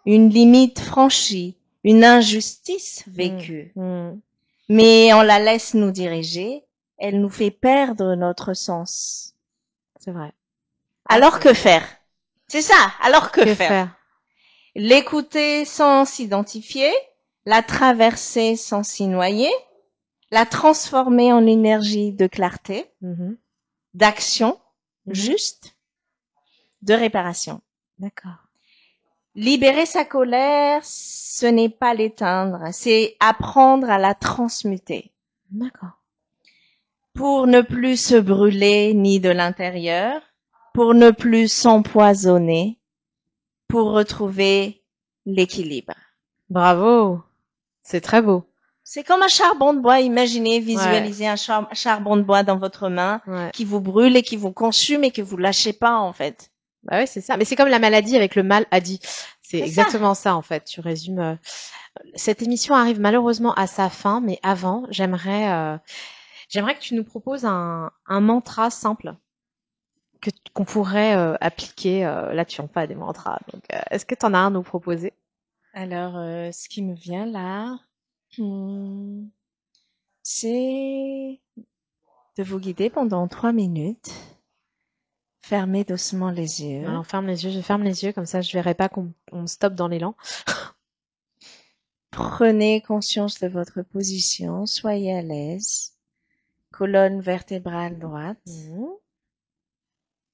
une limite franchie, une injustice vécue. Mais on la laisse nous diriger. Elle nous fait perdre notre sens.
C'est vrai.
Alors que faire? C'est ça. Alors que faire? L'écouter sans s'identifier, la traverser sans s'y noyer, la transformer en énergie de clarté, d'action juste, de réparation.
D'accord.
Libérer sa colère, ce n'est pas l'éteindre, c'est apprendre à la transmuter.
D'accord.
Pour ne plus se brûler ni de l'intérieur, pour ne plus s'empoisonner, pour retrouver l'équilibre.
Bravo. C'est très beau.
C'est comme un charbon de bois. Imaginez, visualisez un charbon de bois dans votre main qui vous brûle et qui vous consume et que vous lâchez pas, en fait.
Bah ouais, c'est ça. Mais c'est comme la maladie avec le mal dit. C'est exactement ça, en fait. Tu résumes. Cette émission arrive malheureusement à sa fin, mais avant, j'aimerais que tu nous proposes un mantra simple qu'on pourrait appliquer. Là, tu n'as pas des mantras. Donc, est-ce que tu en as un à nous proposer?
Alors, ce qui me vient là, c'est de vous guider pendant 3 minutes. Fermez doucement les yeux.
Alors, je ferme les yeux, comme ça je verrai pas qu'on stoppe dans l'élan.
Prenez conscience de votre position, soyez à l'aise. Colonne vertébrale droite.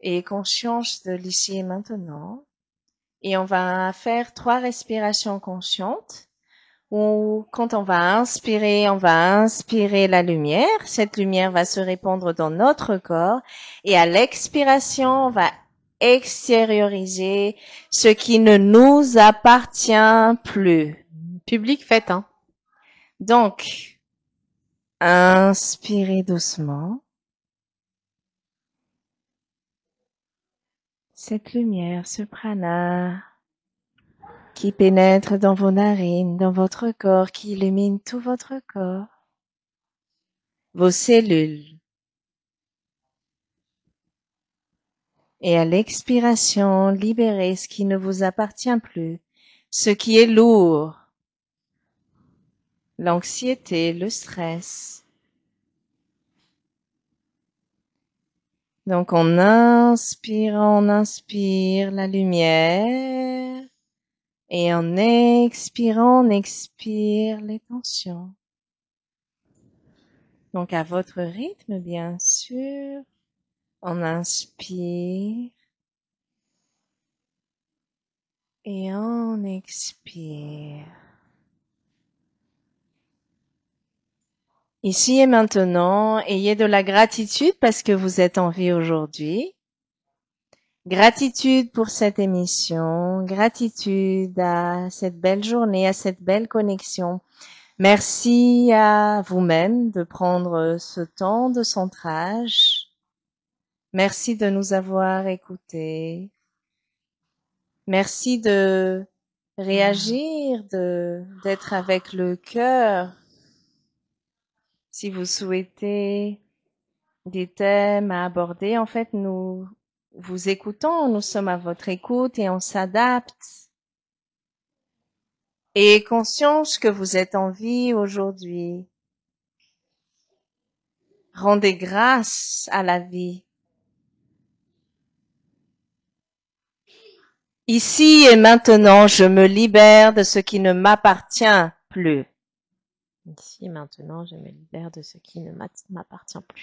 Et conscience de l'ici et maintenant. Et on va faire 3 respirations conscientes où quand on va inspirer la lumière. Cette lumière va se répandre dans notre corps et à l'expiration, on va extérioriser ce qui ne nous appartient plus.
Public, faites, hein.
Donc, inspirez doucement. Cette lumière, ce prana, qui pénètre dans vos narines, dans votre corps, qui illumine tout votre corps, vos cellules. Et à l'expiration, libérez ce qui ne vous appartient plus, ce qui est lourd, l'anxiété, le stress. Donc on inspire la lumière et en expirant, on expire les tensions. Donc à votre rythme, bien sûr, on inspire et on expire. Ici et maintenant, ayez de la gratitude parce que vous êtes en vie aujourd'hui. Gratitude pour cette émission, gratitude à cette belle journée, à cette belle connexion. Merci à vous-même de prendre ce temps de centrage. Merci de nous avoir écoutés. Merci de réagir, d'être avec le cœur. Si vous souhaitez des thèmes à aborder, en fait, nous vous écoutons, nous sommes à votre écoute et on s'adapte. Et conscience que vous êtes en vie aujourd'hui. Rendez grâce à la vie. Ici et maintenant, je me libère de ce qui ne m'appartient plus.
Ici et maintenant, je me libère de ce qui ne m'appartient plus.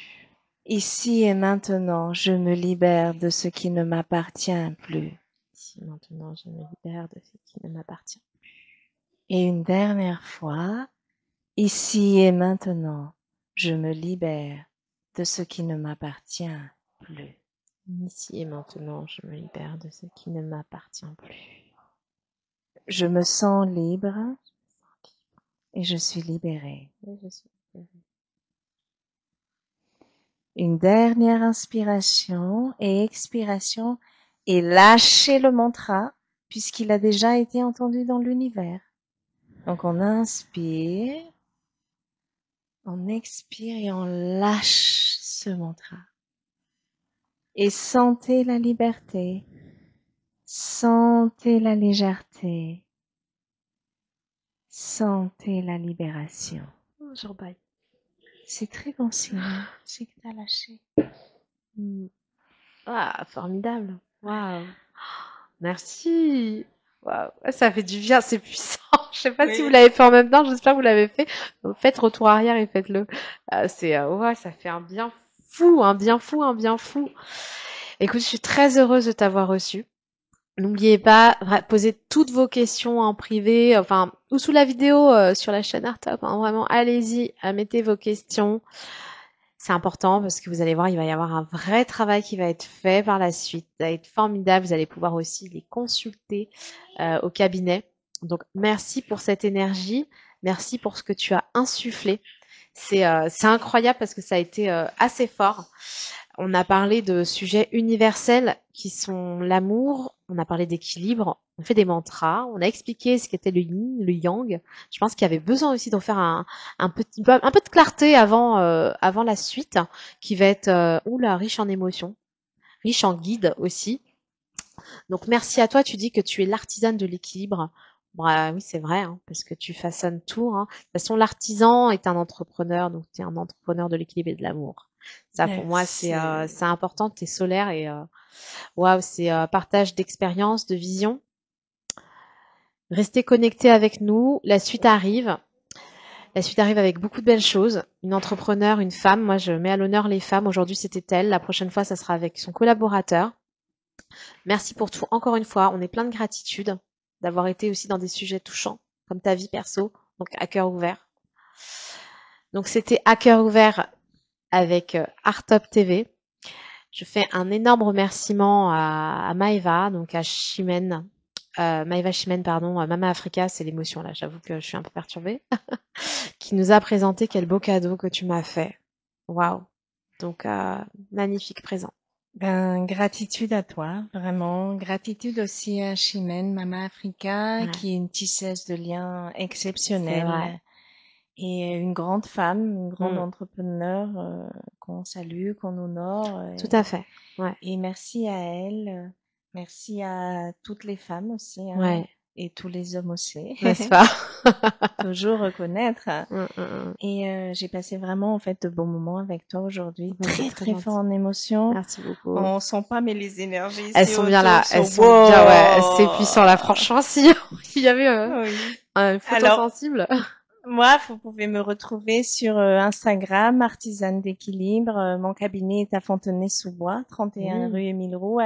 Ici et maintenant, je me libère de ce qui ne m'appartient plus.
Ici et maintenant, je me libère de ce qui ne m'appartient plus.
Et une dernière fois, ici et maintenant, je me libère de ce qui ne m'appartient plus.
Ici et maintenant, je me libère de ce qui ne m'appartient plus.
Je me sens libre et je suis libérée. Une dernière inspiration et expiration et lâchez le mantra puisqu'il a déjà été entendu dans l'univers. Donc on inspire, on expire et on lâche ce mantra. Et sentez la liberté, sentez la légèreté, sentez la libération.
J'en baille.
C'est très bon signe, c'est que t'as lâché.
Ah, formidable. Waouh. Merci. Waouh. Ça fait du bien, c'est puissant. Je sais pas si vous l'avez fait en même temps, j'espère que vous l'avez fait. Faites retour arrière et faites-le. Ouais, ça fait un bien fou, un bien fou, un bien fou. Écoute, je suis très heureuse de t'avoir reçu. N'oubliez pas, posez toutes vos questions en privé, enfin, ou sous la vidéo sur la chaîne Artop. Hein, vraiment, allez-y, mettez vos questions. C'est important parce que vous allez voir, il va y avoir un vrai travail qui va être fait par la suite. Ça va être formidable. Vous allez pouvoir aussi les consulter au cabinet. Donc, merci pour cette énergie. Merci pour ce que tu as insufflé. C'est incroyable parce que ça a été assez fort. On a parlé de sujets universels qui sont l'amour, on a parlé d'équilibre, on fait des mantras, on a expliqué ce qu'était le yin, le yang. Je pense qu'il y avait besoin aussi d'en faire un peu de clarté avant la suite, qui va être riche en émotions, riche en guides aussi. Donc merci à toi, tu dis que tu es l'artisane de l'équilibre. Bah, oui, c'est vrai, hein, parce que tu façonnes tout. Hein. De toute façon, l'artisan est un entrepreneur, donc tu es un entrepreneur de l'équilibre et de l'amour. Ça, pour moi, c'est important. Tu es solaire et waouh, c'est partage d'expérience, de vision. Restez connectés avec nous. La suite arrive. La suite arrive avec beaucoup de belles choses. Une entrepreneur, une femme. Moi, je mets à l'honneur les femmes. Aujourd'hui, c'était elle. La prochaine fois, ça sera avec son collaborateur. Merci pour tout. Encore une fois, on est plein de gratitude d'avoir été aussi dans des sujets touchants, comme ta vie perso. donc à cœur ouvert. Donc c'était à cœur ouvert avec Artop TV. Je fais un énorme remerciement à Maëva, donc à Chimène, Maëva Chimène, pardon, Mama Africa, c'est l'émotion là, j'avoue que je suis un peu perturbée, qui nous a présenté quel beau cadeau que tu m'as fait. Waouh. Donc magnifique présent.
Ben, gratitude à toi, vraiment. Gratitude aussi à Chimène, Mama Africa,
Ouais.
qui est une tisseuse de liens
C'est
exceptionnelle
vrai.
et une grande femme, une grande
Mm.
entrepreneur qu'on salue, qu'on honore.
Tout à fait. Ouais.
Et merci à elle. Merci à toutes les femmes aussi, hein,
Ouais.
et tous les hommes aussi.
N'est-ce pas?
Toujours reconnaître.
Mm.
Et j'ai passé vraiment en fait de bons moments avec toi aujourd'hui,
Ouais, c'est
très
très
très fort
gentil.
en émotion.
Merci beaucoup.
On sent pas mais les énergies
Elles
ici
sont bien là,
autour
elles
sont
sont bien, ouais, c'est
wow.
puissant là, franchement, si il y avait
Oui.
une photo
Alors
sensible.
moi, vous pouvez me retrouver sur Instagram, Artisane d'équilibre. Mon cabinet est à Fontenay-sous-Bois, 31
Mmh.
rue Émile Roux,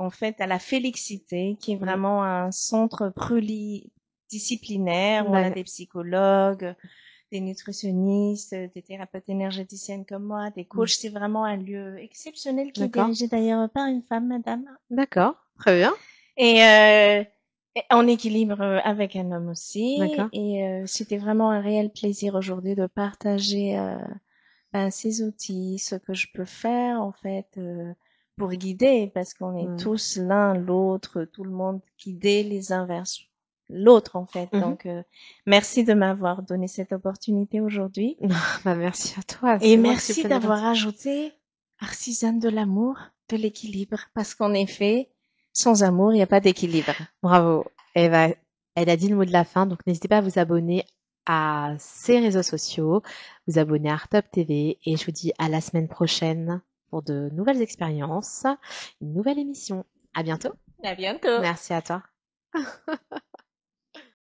en fait, à la Félixité, qui est
Mmh.
vraiment un centre pluridisciplinaire. On a
D'accord.
des psychologues, des nutritionnistes, des thérapeutes énergéticiennes comme moi, des
Mmh.
coachs. C'est vraiment un lieu exceptionnel qui est
D'accord.
dirigé d'ailleurs par une femme, madame.
D'accord. Très bien.
Et en équilibre avec un homme aussi.
D'accord.
Et c'était vraiment un réel plaisir aujourd'hui de partager ces outils, ce que je peux faire en fait pour guider, parce qu'on est
Mmh.
tous l'un l'autre, tout le monde guidé les uns vers l'autre en fait.
Mmh.
Donc merci de m'avoir donné cette opportunité aujourd'hui.
Bah, merci à toi,
Et
c'est moi qui suis
merci
pleine de
d'avoir
gratitude.
ajouté artisane de l'amour, de l'équilibre, parce qu'en effet, sans amour, il n'y a pas d'équilibre.
Bravo. Elle a dit le mot de la fin, donc n'hésitez pas à vous abonner à ses réseaux sociaux, vous abonner à Artop TV et je vous dis à la semaine prochaine pour de nouvelles expériences, une nouvelle émission. À bientôt.
À bientôt.
Merci à toi.